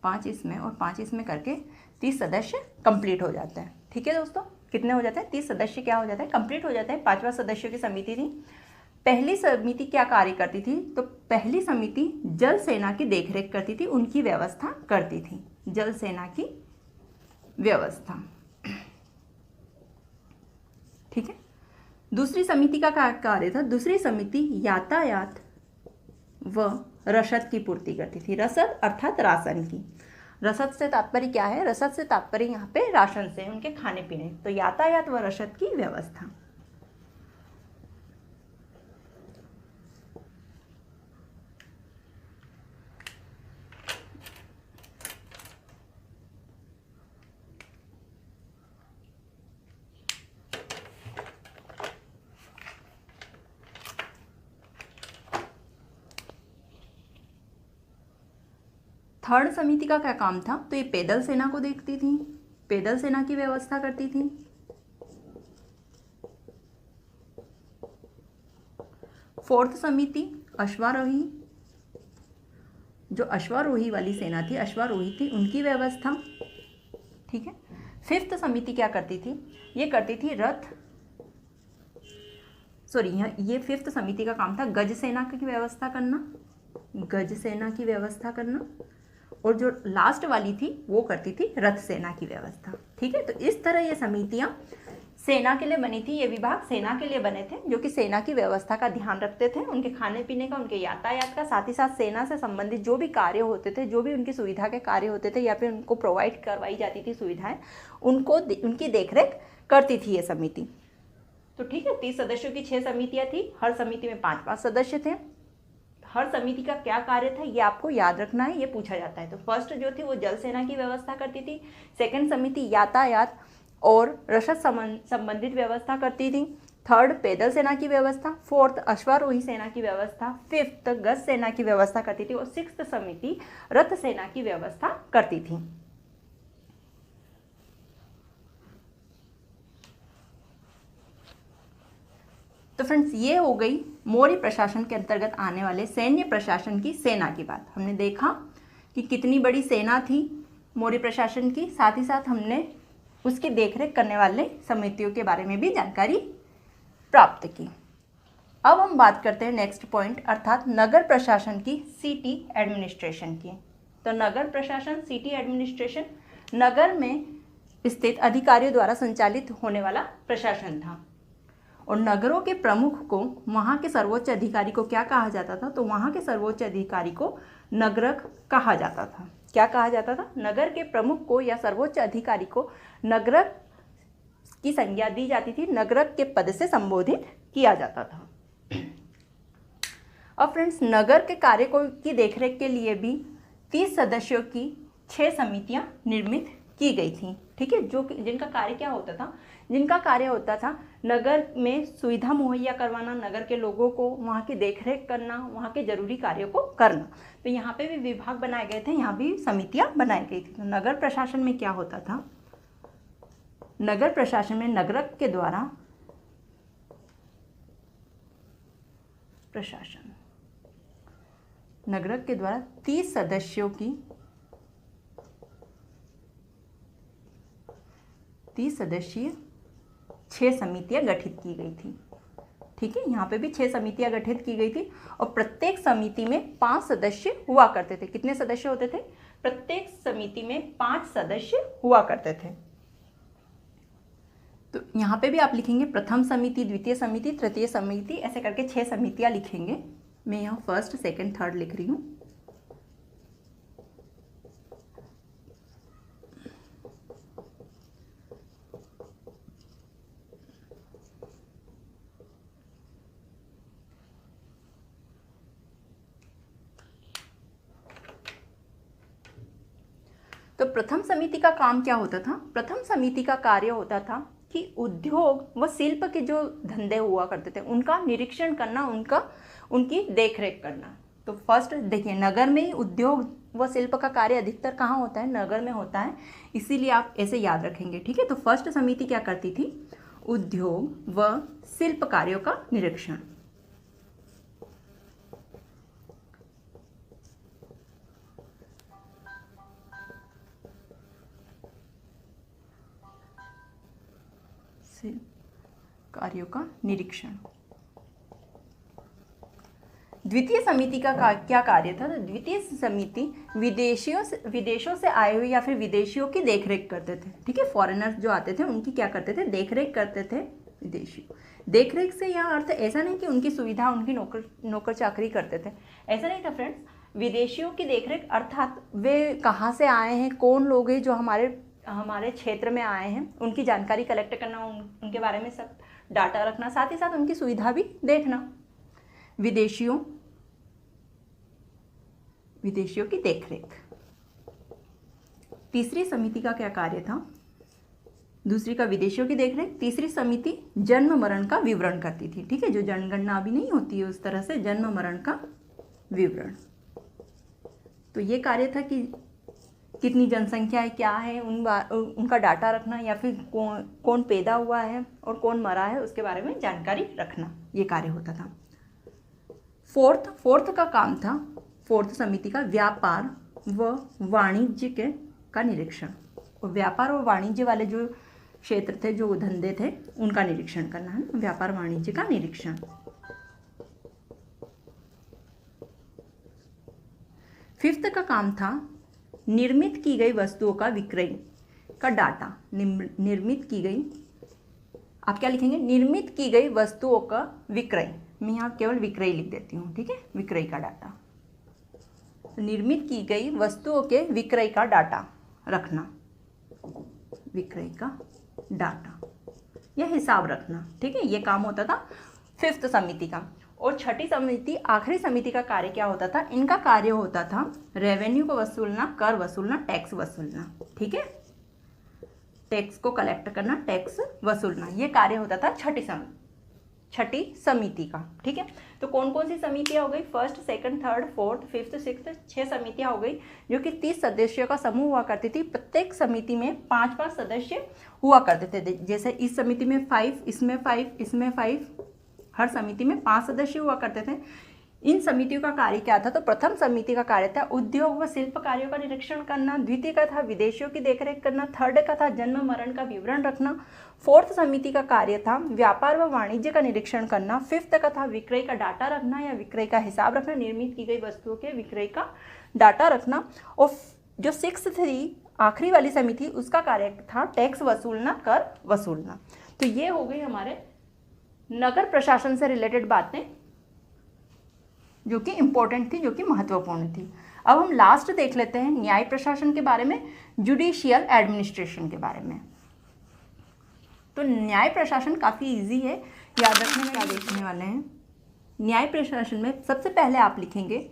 5 इसमें और 5 इसमें करके 30 सदस्य कंप्लीट हो जाते हैं। ठीक है दोस्तों, कितने हो जाते हैं? 30 सदस्य क्या हो जाते हैं? कंप्लीट हो जाते हैं। 5वां सदस्यों की समिति थी। पहली समिति क्या कार्य करती थी? तो पहली समिति जल सेना की देखरेख करती थी, उनकी व्यवस्था करती थी, जल सेना की व्यवस्था। ठीक है। दूसरी समिति का क्या कार्य था? दूसरी समिति यातायात व रसद की पूर्ति करती थी। रसद अर्थात राशन की। रसद से तात्पर्य क्या है? रसद से तात्पर्य यहाँ पे राशन से, उनके खाने पीने। तो यातायात व रसद की व्यवस्था। थर्ड समिति का क्या काम था? तो ये पैदल सेना को देखती थी, पैदल सेना की व्यवस्था करती थी। फोर्थ समिति अश्वारोही, जो अश्वारोही वाली सेना थी, अश्वारोही थी, उनकी व्यवस्था। ठीक है। फिफ्थ समिति क्या करती थी? ये करती थी ये फिफ्थ समिति का काम था गज सेना की व्यवस्था करना, गज सेना की व्यवस्था करना। और जो लास्ट वाली थी वो करती थी रथ सेना की व्यवस्था। ठीक है। तो इस तरह ये समितियां सेना के लिए बनी थी, ये विभाग सेना के लिए बने थे, जो कि सेना की व्यवस्था का ध्यान रखते थे, उनके खाने पीने का, उनके यातायात का, साथ ही साथ सेना से संबंधित जो भी कार्य होते थे, जो भी उनकी सुविधा के कार्य होते थे या फिर उनको प्रोवाइड करवाई जाती थी सुविधाएं, उनकी देखरेख करती थी ये समिति। तो ठीक है, 30 सदस्यों की 6 समितियां थी, हर समिति में 5-5 सदस्य थे। हर समिति का क्या कार्य था ये आपको याद रखना है, ये पूछा जाता है। तो फर्स्ट जो थी वो जल सेना की व्यवस्था करती थी, सेकंड समिति यातायात और रसद संबंधित व्यवस्था करती थी। थर्ड, पैदल सेना की व्यवस्था। फोर्थ, अश्वारोही सेना की व्यवस्था। फिफ्थ, गज सेना की व्यवस्था करती थी। और सिक्स्थ समिति रथ सेना की व्यवस्था करती थी। तो फ्रेंड्स, ये हो गई मौर्य प्रशासन के अंतर्गत आने वाले सैन्य प्रशासन की सेना की बात। हमने देखा कि कितनी बड़ी सेना थी मौर्य प्रशासन की, साथ ही साथ हमने उसकी देखरेख करने वाले समितियों के बारे में भी जानकारी प्राप्त की। अब हम बात करते हैं नेक्स्ट पॉइंट, अर्थात नगर प्रशासन की, सिटी एडमिनिस्ट्रेशन की। तो नगर प्रशासन, सिटी एडमिनिस्ट्रेशन, नगर में स्थित अधिकारियों द्वारा संचालित होने वाला प्रशासन था। और नगरों के प्रमुख को, वहाँ के सर्वोच्च अधिकारी को क्या कहा जाता था? तो वहाँ के सर्वोच्च अधिकारी को नगरक कहा जाता था। क्या कहा जाता था? नगर के प्रमुख को या सर्वोच्च अधिकारी को नगरक की संज्ञा दी जाती थी, नगरक के पद से संबोधित किया जाता था। अब फ्रेंड्स, नगर के कार्य की देखरेख के लिए भी 30 सदस्यों की 6 समितियां निर्मित की गई थी। ठीक है, जिनका कार्य क्या होता था? जिनका कार्य होता था नगर में सुविधा मुहैया करवाना, नगर के लोगों को वहाँ की देखरेख करना, वहाँ के जरूरी कार्यों को करना। तो यहाँ पे भी विभाग बनाए गए थे, यहाँ भी समितियाँ बनाई गई थी। तो नगर प्रशासन में क्या होता था? नगर प्रशासन में नगरक के द्वारा प्रशासन, नगरक के द्वारा 30 सदस्यों की 30 सदस्यीय 6 समितियां गठित की गई थी। ठीक है, यहाँ पे भी 6 समितियां गठित की गई थी और प्रत्येक समिति में 5 सदस्य हुआ करते थे। कितने सदस्य होते थे? प्रत्येक समिति में 5 सदस्य हुआ करते थे। तो यहाँ पे भी आप लिखेंगे प्रथम समिति, द्वितीय समिति, तृतीय समिति, ऐसे करके 6 समितियां लिखेंगे। मैं यहाँ फर्स्ट, सेकंड, थर्ड लिख रही हूँ। तो प्रथम समिति का काम क्या होता था? प्रथम समिति का कार्य होता था कि उद्योग व शिल्प के जो धंधे हुआ करते थे उनका निरीक्षण करना, उनकी देखरेख करना। तो फर्स्ट देखिए, नगर में ही उद्योग व शिल्प का कार्य अधिकतर कहाँ होता है? नगर में होता है, इसीलिए आप ऐसे याद रखेंगे। ठीक है, तो फर्स्ट समिति क्या करती थी? उद्योग व शिल्प कार्यों का निरीक्षण। कार्यों का निरीक्षण। द्वितीय समिति का क्या कार्य था? तो द्वितीय समिति विदेशों से आए हुए या फिर विदेशियों की देखरेख करते थे। ठीक है, फॉरेनर्स जो आते थे उनकी क्या करते थे? देखरेख करते थे विदेशी। देखरेख से यह अर्थ ऐसा नहीं कि उनकी सुविधा, उनकी नौकर चाकरी करते थे, ऐसा नहीं था फ्रेंड्स। विदेशियों की देखरेख अर्थात वे कहाँ से आए हैं, कौन लोग हैं जो हमारे क्षेत्र में आए हैं, उनकी जानकारी कलेक्ट करना, उनके बारे में सब डाटा रखना, साथ ही साथ उनकी सुविधा भी देखना। विदेशियों की देखरेख। तीसरी समिति का क्या कार्य था? दूसरी का विदेशियों की देखरेख, तीसरी समिति जन्म मरण का विवरण करती थी। ठीक है, जो जनगणना अभी नहीं होती है उस तरह से जन्म मरण का विवरण। तो ये कार्य था कि कितनी जनसंख्या है, क्या है, उनका डाटा रखना, या फिर कौन पैदा हुआ है और कौन मरा है उसके बारे में जानकारी रखना, ये कार्य होता था। फोर्थ का काम था, फोर्थ समिति का व्यापार व वाणिज्य का निरीक्षण। और व्यापार और वाणिज्य वाले जो क्षेत्र थे, जो धंधे थे, उनका निरीक्षण करना है, व्यापार वाणिज्य का निरीक्षण। फिफ्थ का काम था निर्मित की गई वस्तुओं का विक्रय का डाटा। निर्मित की गई, आप क्या लिखेंगे? निर्मित की गई वस्तुओं का विक्रय। मैं यहाँ केवल विक्रय लिख देती हूँ। ठीक है, विक्रय का डाटा। निर्मित की गई वस्तुओं के विक्रय का डाटा रखना, विक्रय का डाटा या हिसाब रखना। ठीक है, ये काम होता था फिफ्थ समिति का। और छठी समिति, आखिरी समिति का कार्य क्या होता था? इनका कार्य होता था रेवेन्यू को वसूलना, कर वसूलना, टैक्स वसूलना। ठीक है, टैक्स को कलेक्ट करना, टैक्स वसूलना, ये कार्य होता था छठी समिति का। ठीक है, तो कौन कौन सी समितियां हो गई, first, second, third, fourth, fifth, sixth, 6 समितियां हो गई जो कि 30 सदस्यों का समूह हुआ करती थी। प्रत्येक समिति में 5-5 सदस्य हुआ करते थे। जैसे इस समिति में 5, इसमें 5, इसमें 5, हर समिति में 5 सदस्य हुआ करते थे। इन समितियों का कार्य क्या था, तो प्रथम समिति का कार्य था उद्योग व शिल्प कार्यों का निरीक्षण करना, द्वितीय का था विदेशियों की देखरेख करना, थर्ड का था जन्म मरण का विवरण रखना, फोर्थ समिति का कार्य था व्यापार व वाणिज्य का निरीक्षण करना, फिफ्थ का था विक्रय का डाटा रखना या विक्रय का हिसाब रखना, निर्मित की गई वस्तुओं के विक्रय का डाटा रखना, और जो सिक्स्थ थी आखिरी वाली समिति उसका कार्य था टैक्स वसूलना, कर वसूलना। तो ये हो गई हमारे नगर प्रशासन से रिलेटेड बातें जो कि इंपॉर्टेंट थी, जो कि महत्वपूर्ण थी। अब हम लास्ट देख लेते हैं न्याय प्रशासन के बारे में, जुडिशियल एडमिनिस्ट्रेशन के बारे में। तो न्याय प्रशासन काफ़ी इजी है, याद रखने में क्या देखने वाले हैं। न्याय प्रशासन में सबसे पहले आप लिखेंगे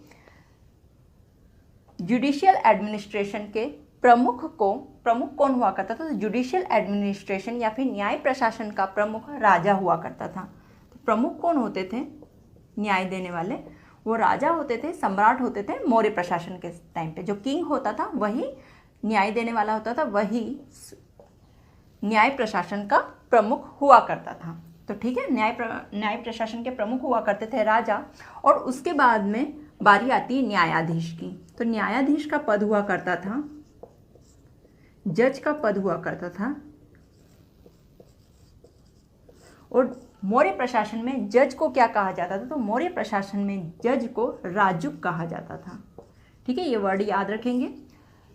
जुडिशियल एडमिनिस्ट्रेशन के प्रमुख कौन हुआ करता था, तो जुडिशियल एडमिनिस्ट्रेशन या फिर न्याय प्रशासन का प्रमुख राजा हुआ करता था। तो प्रमुख कौन होते थे, न्याय देने वाले, वो राजा होते थे, सम्राट होते थे मौर्य प्रशासन के टाइम पे। जो किंग होता था वही न्याय देने वाला होता था, वही न्याय प्रशासन का प्रमुख हुआ करता था। तो ठीक है, न्याय प्रशासन के प्रमुख हुआ करते थे राजा, और उसके बाद में बारी आती है न्यायाधीश की। तो न्यायाधीश का पद हुआ करता था, जज का पद हुआ करता था, और मौर्य प्रशासन में जज को क्या कहा जाता था, तो मौर्य प्रशासन में जज को राजुक कहा जाता था। ठीक है, ये वर्ड याद रखेंगे।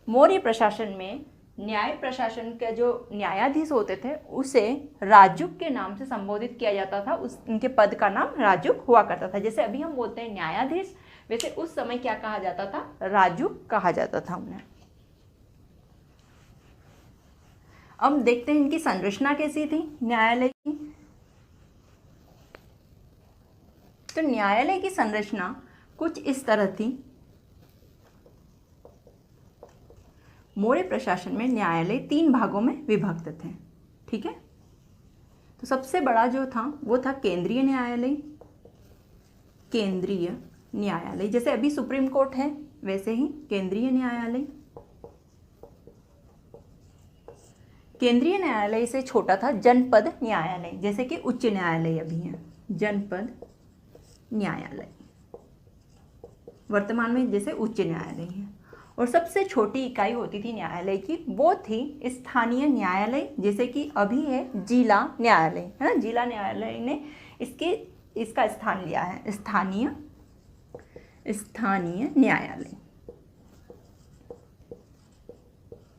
मौर्य प्रशासन में न्याय प्रशासन के जो न्यायाधीश होते थे उसे राजुक के नाम से संबोधित किया जाता था, उनके पद का नाम राजुक हुआ करता था। जैसे अभी हम बोलते हैं न्यायाधीश, वैसे उस समय क्या कहा जाता था, राजुक कहा जाता था उन्हें। अब देखते हैं इनकी संरचना कैसी थी न्यायालय की। तो न्यायालय की संरचना कुछ इस तरह थी। मौर्य प्रशासन में न्यायालय 3 भागों में विभक्त थे। ठीक है, तो सबसे बड़ा जो था वो था केंद्रीय न्यायालय। केंद्रीय न्यायालय जैसे अभी सुप्रीम कोर्ट है वैसे ही केंद्रीय न्यायालय। केंद्रीय न्यायालय से छोटा था जनपद न्यायालय, जैसे कि उच्च न्यायालय अभी है, जनपद न्यायालय वर्तमान में जैसे उच्च न्यायालय है। और सबसे छोटी इकाई होती थी न्यायालय की, वो थी स्थानीय न्यायालय, जैसे कि अभी है जिला न्यायालय, है ना। जिला न्यायालय ने इसका स्थान लिया है, स्थानीय न्यायालय।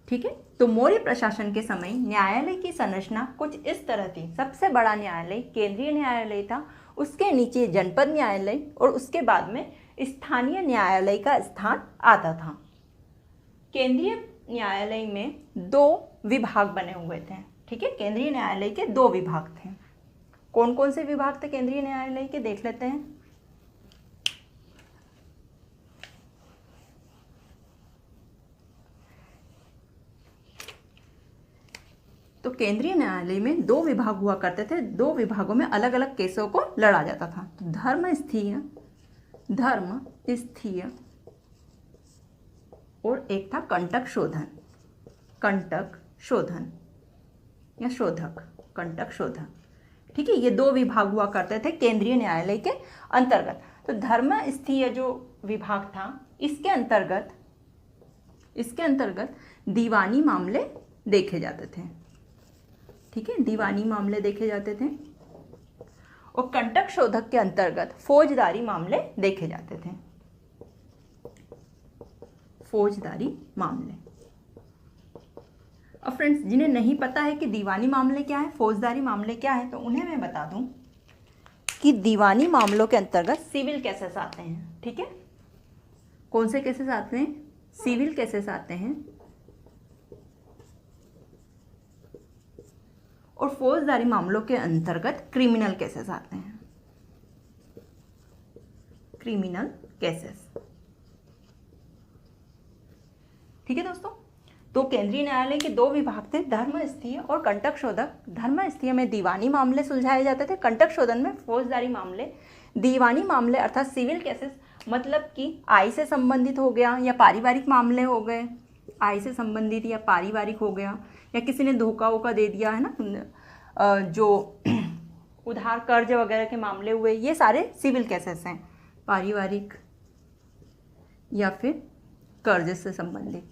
ठीक है, तो मौर्य प्रशासन के समय न्यायालय की संरचना कुछ इस तरह थी। सबसे बड़ा न्यायालय केंद्रीय न्यायालय था, उसके नीचे जनपद न्यायालय, और उसके बाद में स्थानीय न्यायालय का स्थान आता था। केंद्रीय न्यायालय में 2 विभाग बने हुए थे। ठीक है, केंद्रीय न्यायालय के 2 विभाग थे। कौन कौन से विभाग थे केंद्रीय न्यायालय के, देख लेते हैं। तो केंद्रीय न्यायालय में 2 विभाग हुआ करते थे। 2 विभागों में अलग अलग केसों को लड़ा जाता था। तो धर्म स्थीय और एक था कंटक शोधन या शोधक, कंटक शोधक। ठीक है, ये 2 विभाग हुआ करते थे केंद्रीय न्यायालय के अंतर्गत। तो धर्म स्थीय जो विभाग था इसके अंतर्गत दीवानी मामले देखे जाते थे। ठीक है, दीवानी मामले देखे जाते थे। और कंटक शोधक के अंतर्गत फौजदारी मामले देखे जाते थे। फौजदारी मामले। अब फ्रेंड्स, जिन्हें नहीं पता है कि दीवानी मामले क्या है, फौजदारी मामले क्या है, तो उन्हें मैं बता दूं कि दीवानी मामलों के अंतर्गत सिविल केसेस आते हैं। ठीक है, कौन से केसेस आते हैं, सिविल केसेस आते हैं, और फौजदारी मामलों के अंतर्गत क्रिमिनल केसेस आते हैं। Criminal cases. ठीक है दोस्तों, तो केंद्रीय न्यायालय के 2 विभाग थे, धर्मस्थीय और कंटक शोधक। धर्मस्थीय में दीवानी मामले सुलझाए जाते थे, कंटक शोधन में फौजदारी मामले। दीवानी मामले अर्थात सिविल केसेस, मतलब कि आय से संबंधित हो गया या पारिवारिक मामले हो गए, आय से संबंधित या पारिवारिक हो गया, या किसी ने धोखा वोखा दे दिया है ना, जो उधार कर्ज वगैरह के मामले हुए, ये सारे सिविल केसेस हैं। पारिवारिक या फिर कर्ज से संबंधित,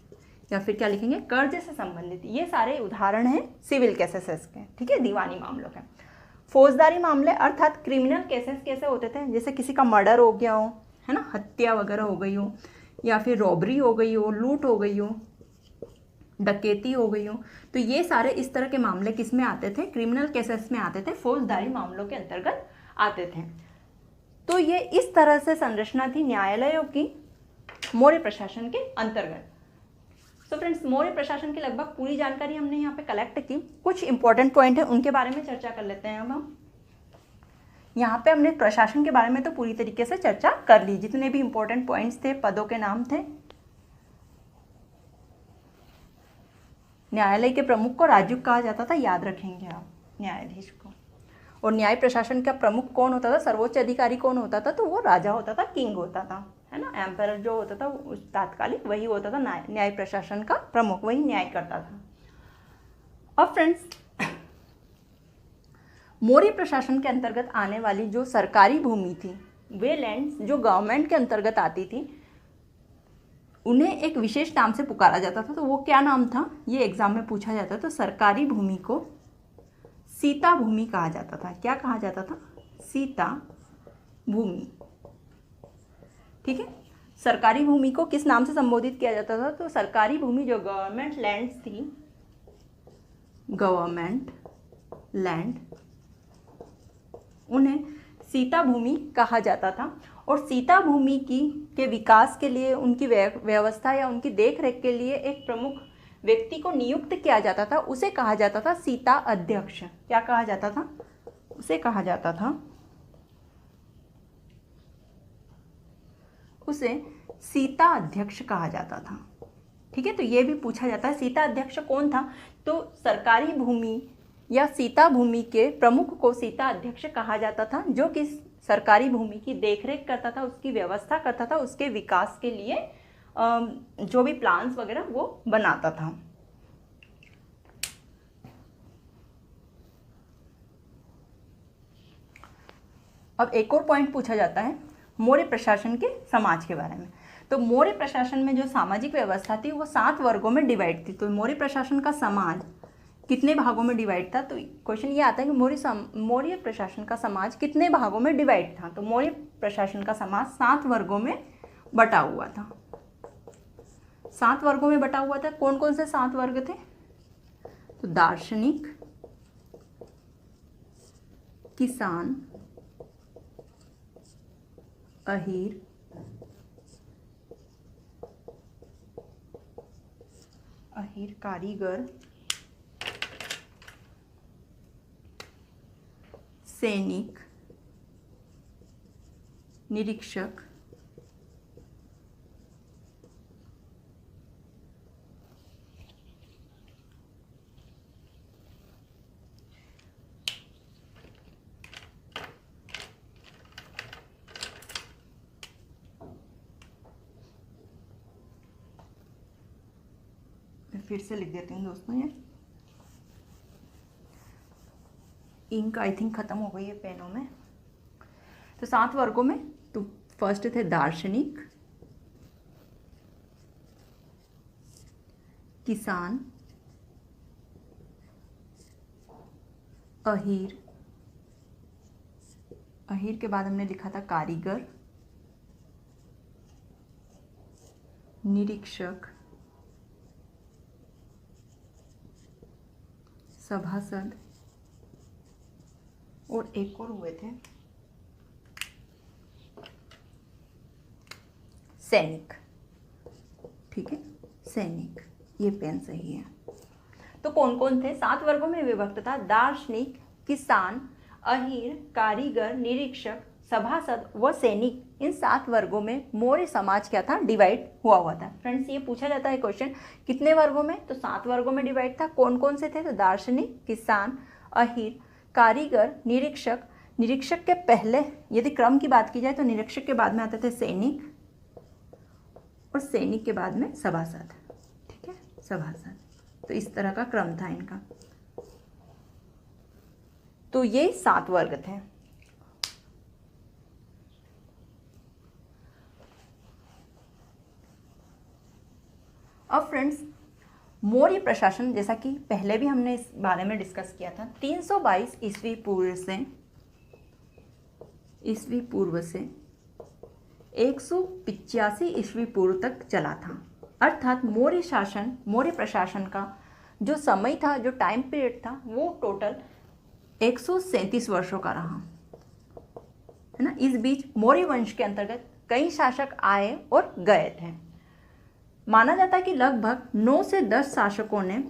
या फिर क्या लिखेंगे, कर्ज से संबंधित, ये सारे उदाहरण हैं सिविल केसेस के, ठीक है, दीवानी मामलों के। फौजदारी मामले अर्थात क्रिमिनल केसेस कैसे होते थे, जैसे किसी का मर्डर हो गया हो, है ना, हत्या वगैरह हो गई हो, या फिर रॉबरी हो गई हो, लूट हो गई हो, डकैती हो गई हो, तो ये सारे इस तरह के मामले किस में आते थे, क्रिमिनल केसेस में आते थे, फौजदारी मामलों के अंतर्गत आते थे। तो ये इस तरह से संरचना थी न्यायालयों की मौर्य प्रशासन के अंतर्गत। तो फ्रेंड्स, मौर्य प्रशासन की लगभग पूरी जानकारी हमने यहाँ पे कलेक्ट की। कुछ इंपॉर्टेंट पॉइंट है उनके बारे में चर्चा कर लेते हैं। अब हम यहाँ पे हमने प्रशासन के बारे में तो पूरी तरीके से चर्चा कर ली, जितने भी इंपॉर्टेंट पॉइंट्स थे, पदों के नाम थे। न्यायालय के प्रमुख को राजयुक्त कहा जाता था, याद रखेंगे आप, न्यायाधीश को। और न्याय प्रशासन का प्रमुख कौन होता था, सर्वोच्च अधिकारी कौन होता था, तो वो राजा होता था, किंग होता था, है ना, एम्परर जो होता था उस तात्कालिक वही होता था न्याय प्रशासन का प्रमुख, वही न्याय करता था। अब फ्रेंड्स, मौर्य प्रशासन के अंतर्गत आने वाली जो सरकारी भूमि थी, वे लैंड्स जो गवर्नमेंट के अंतर्गत आती थी, उन्हें एक विशेष नाम से पुकारा जाता था। तो वो क्या नाम था, ये एग्जाम में पूछा जाता था। तो सरकारी भूमि को सीता भूमि कहा जाता था। क्या कहा जाता था, सीता भूमि, ठीक है। सरकारी भूमि को किस नाम से संबोधित किया जाता था, तो सरकारी भूमि जो गवर्नमेंट लैंड्स थी, गवर्नमेंट लैंड, उन्हें सीता भूमि कहा जाता था। और सीता भूमि के विकास के लिए, उनकी व्यवस्था या उनकी देखरेख के लिए एक प्रमुख व्यक्ति को नियुक्त किया जाता था, उसे कहा जाता था सीता अध्यक्ष। क्या कहा जाता था, उसे कहा जाता था, उसे सीता अध्यक्ष कहा जाता था, ठीक है। तो ये भी पूछा जाता है, सीता अध्यक्ष कौन था, तो सरकारी भूमि या सीता भूमि के प्रमुख को सीता अध्यक्ष कहा जाता था, जो कि सरकारी भूमि की देखरेख करता था, उसकी व्यवस्था करता था, उसके विकास के लिए जो भी प्लान्स वगैरह वो बनाता था। अब एक और पॉइंट पूछा जाता है मौर्य प्रशासन के समाज के बारे में। तो मौर्य प्रशासन में जो सामाजिक व्यवस्था थी वो 7 वर्गों में डिवाइड थी। तो मौर्य प्रशासन का समाज कितने भागों में डिवाइड था, तो क्वेश्चन ये आता है कि मौर्य प्रशासन का समाज कितने भागों में डिवाइड था। तो मौर्य प्रशासन का समाज 7 वर्गों में बटा हुआ था। 7 वर्गों में बटा हुआ था। कौन कौन से 7 वर्ग थे, तो दार्शनिक, किसान, अहीर, कारीगर, सैनिक, निरीक्षक, मैं फिर से लिख देती हूँ दोस्तों, ये इंक आई थिंक खत्म हो गई है पेनों में। तो 7 वर्गों में, तो फर्स्ट थे दार्शनिक, किसान, अहीर, अहीर के बाद हमने लिखा था कारीगर, निरीक्षक, सभासद, और एक और हुए थे सैनिक, ठीक है, सैनिक। ये पेन सही है। तो कौन कौन थे, 7 वर्गों में विभक्त था। दार्शनिक, किसान, अहीर, कारीगर, निरीक्षक, सभासद व सैनिक, इन 7 वर्गों में मौर्य समाज क्या था, डिवाइड हुआ था। फ्रेंड्स ये पूछा जाता है क्वेश्चन, कितने वर्गों में, तो 7 वर्गों में डिवाइड था। कौन कौन से थे, तो दार्शनिक, किसान, अहीर, कारीगर, निरीक्षक। निरीक्षक के पहले यदि क्रम की बात की जाए तो निरीक्षक के बाद में आते थे सैनिक, और सैनिक के बाद में सभासद। ठीक है, सभासद। तो इस तरह का क्रम था इनका। तो ये 7 वर्ग थे। अब फ्रेंड्स मौर्य प्रशासन, जैसा कि पहले भी हमने इस बारे में डिस्कस किया था, 322 ईस्वी पूर्व से 185 ईस्वी पूर्व तक चला था। अर्थात मौर्य प्रशासन का जो समय था, जो टाइम पीरियड था, वो टोटल 137 वर्षों का रहा, है ना। इस बीच मौर्य वंश के अंतर्गत कई शासक आए और गए थे। माना जाता है कि लगभग 9 से 10 शासकों ने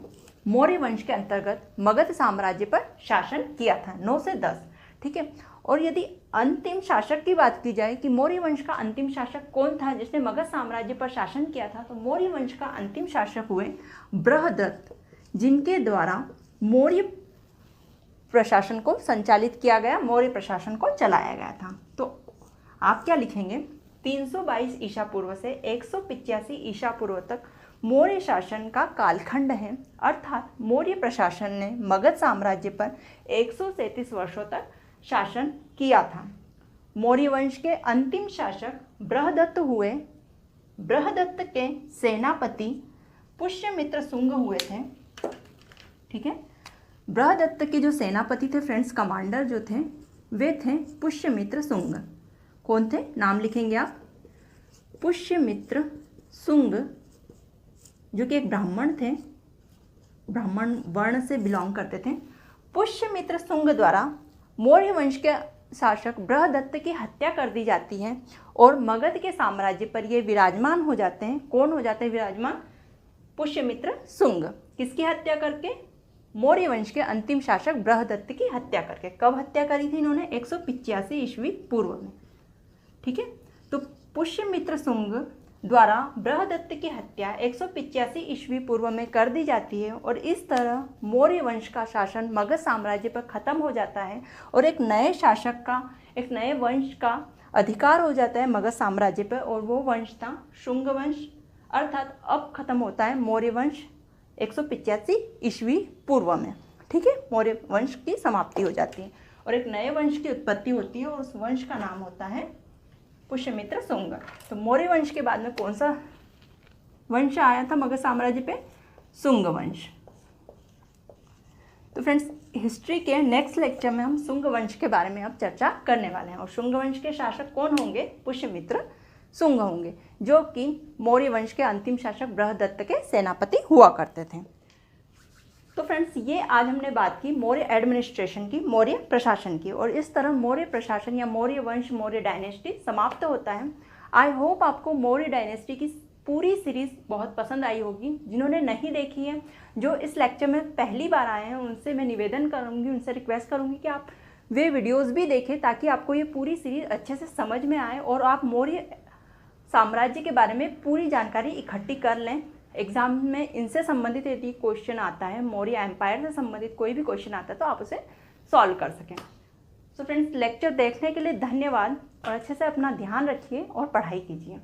मौर्य वंश के अंतर्गत मगध साम्राज्य पर शासन किया था, 9 से 10। ठीक है, और यदि अंतिम शासक की बात की जाए कि मौर्य वंश का अंतिम शासक कौन था जिसने मगध साम्राज्य पर शासन किया था, तो मौर्य वंश का अंतिम शासक हुए बृहदत्त, जिनके द्वारा मौर्य प्रशासन को संचालित किया गया, मौर्य प्रशासन को चलाया गया था। तो आप क्या लिखेंगे, 322 ईसा पूर्व से 185 ईसा पूर्व तक मौर्य शासन का कालखंड है। अर्थात मौर्य प्रशासन ने मगध साम्राज्य पर 137 वर्षों तक शासन किया था। मौर्य वंश के अंतिम शासक बृहदत्त हुए। बृहदत्त के सेनापति पुष्यमित्र शुंग हुए थे। ठीक है, बृहदत्त के जो सेनापति थे फ्रेंड्स, कमांडर जो थे, वे थे पुष्यमित्र शुंग। कौन थे, नाम लिखेंगे आप, पुष्यमित्र शुंग, जो कि एक ब्राह्मण थे, ब्राह्मण वर्ण से बिलोंग करते थे। पुष्यमित्र शुंग द्वारा मौर्य वंश के शासक बृहदत्त की हत्या कर दी जाती है और मगध के साम्राज्य पर ये विराजमान हो जाते हैं। कौन हो जाते हैं विराजमान, पुष्यमित्र शुंग। किसकी हत्या करके, मौर्य वंश के अंतिम शासक बृहदत्त की हत्या करके। कब हत्या करी थी इन्होंने, 185 ईस्वी पूर्व में। ठीक है, तो पुष्यमित्र शुंग द्वारा बृहदत्त की हत्या 185 ईस्वी पूर्व में कर दी जाती है और इस तरह मौर्य वंश का शासन मगध साम्राज्य पर खत्म हो जाता है और एक नए शासक का, एक नए वंश का अधिकार हो जाता है मगध साम्राज्य पर, और वो वंश था शुंग वंश। अर्थात अब खत्म होता है मौर्य वंश 185 ईस्वी पूर्व में। ठीक है, मौर्य वंश की समाप्ति हो जाती है और एक नए वंश की उत्पत्ति होती है और उस वंश का नाम होता है पुष्यमित्र शुंग। तो मौर्य वंश के बाद में कौन सा वंश आया था मगध साम्राज्य पे, शुंग वंश। तो फ्रेंड्स हिस्ट्री के नेक्स्ट लेक्चर में हम शुंग वंश के बारे में अब चर्चा करने वाले हैं और शुंग वंश के शासक कौन होंगे, पुष्यमित्र शुंग होंगे, जो कि मौर्य वंश के अंतिम शासक बृहदत्त के सेनापति हुआ करते थे। तो फ्रेंड्स ये आज हमने बात की मौर्य एडमिनिस्ट्रेशन की, मौर्य प्रशासन की, और इस तरह मौर्य प्रशासन या मौर्य वंश, मौर्य डायनेस्टी समाप्त होता है। आई होप आपको मौर्य डायनेस्टी की पूरी सीरीज़ बहुत पसंद आई होगी। जिन्होंने नहीं देखी है, जो इस लेक्चर में पहली बार आए हैं, उनसे मैं निवेदन करूँगी, उनसे रिक्वेस्ट करूँगी कि आप वे वीडियोज़ भी देखें ताकि आपको ये पूरी सीरीज़ अच्छे से समझ में आए और आप मौर्य साम्राज्य के बारे में पूरी जानकारी इकट्ठी कर लें। एग्जाम में इनसे संबंधित यदि क्वेश्चन आता है, मौर्य एम्पायर से संबंधित कोई भी क्वेश्चन आता है तो आप उसे सॉल्व कर सकें। सो फ्रेंड्स लेक्चर देखने के लिए धन्यवाद और अच्छे से अपना ध्यान रखिए और पढ़ाई कीजिए।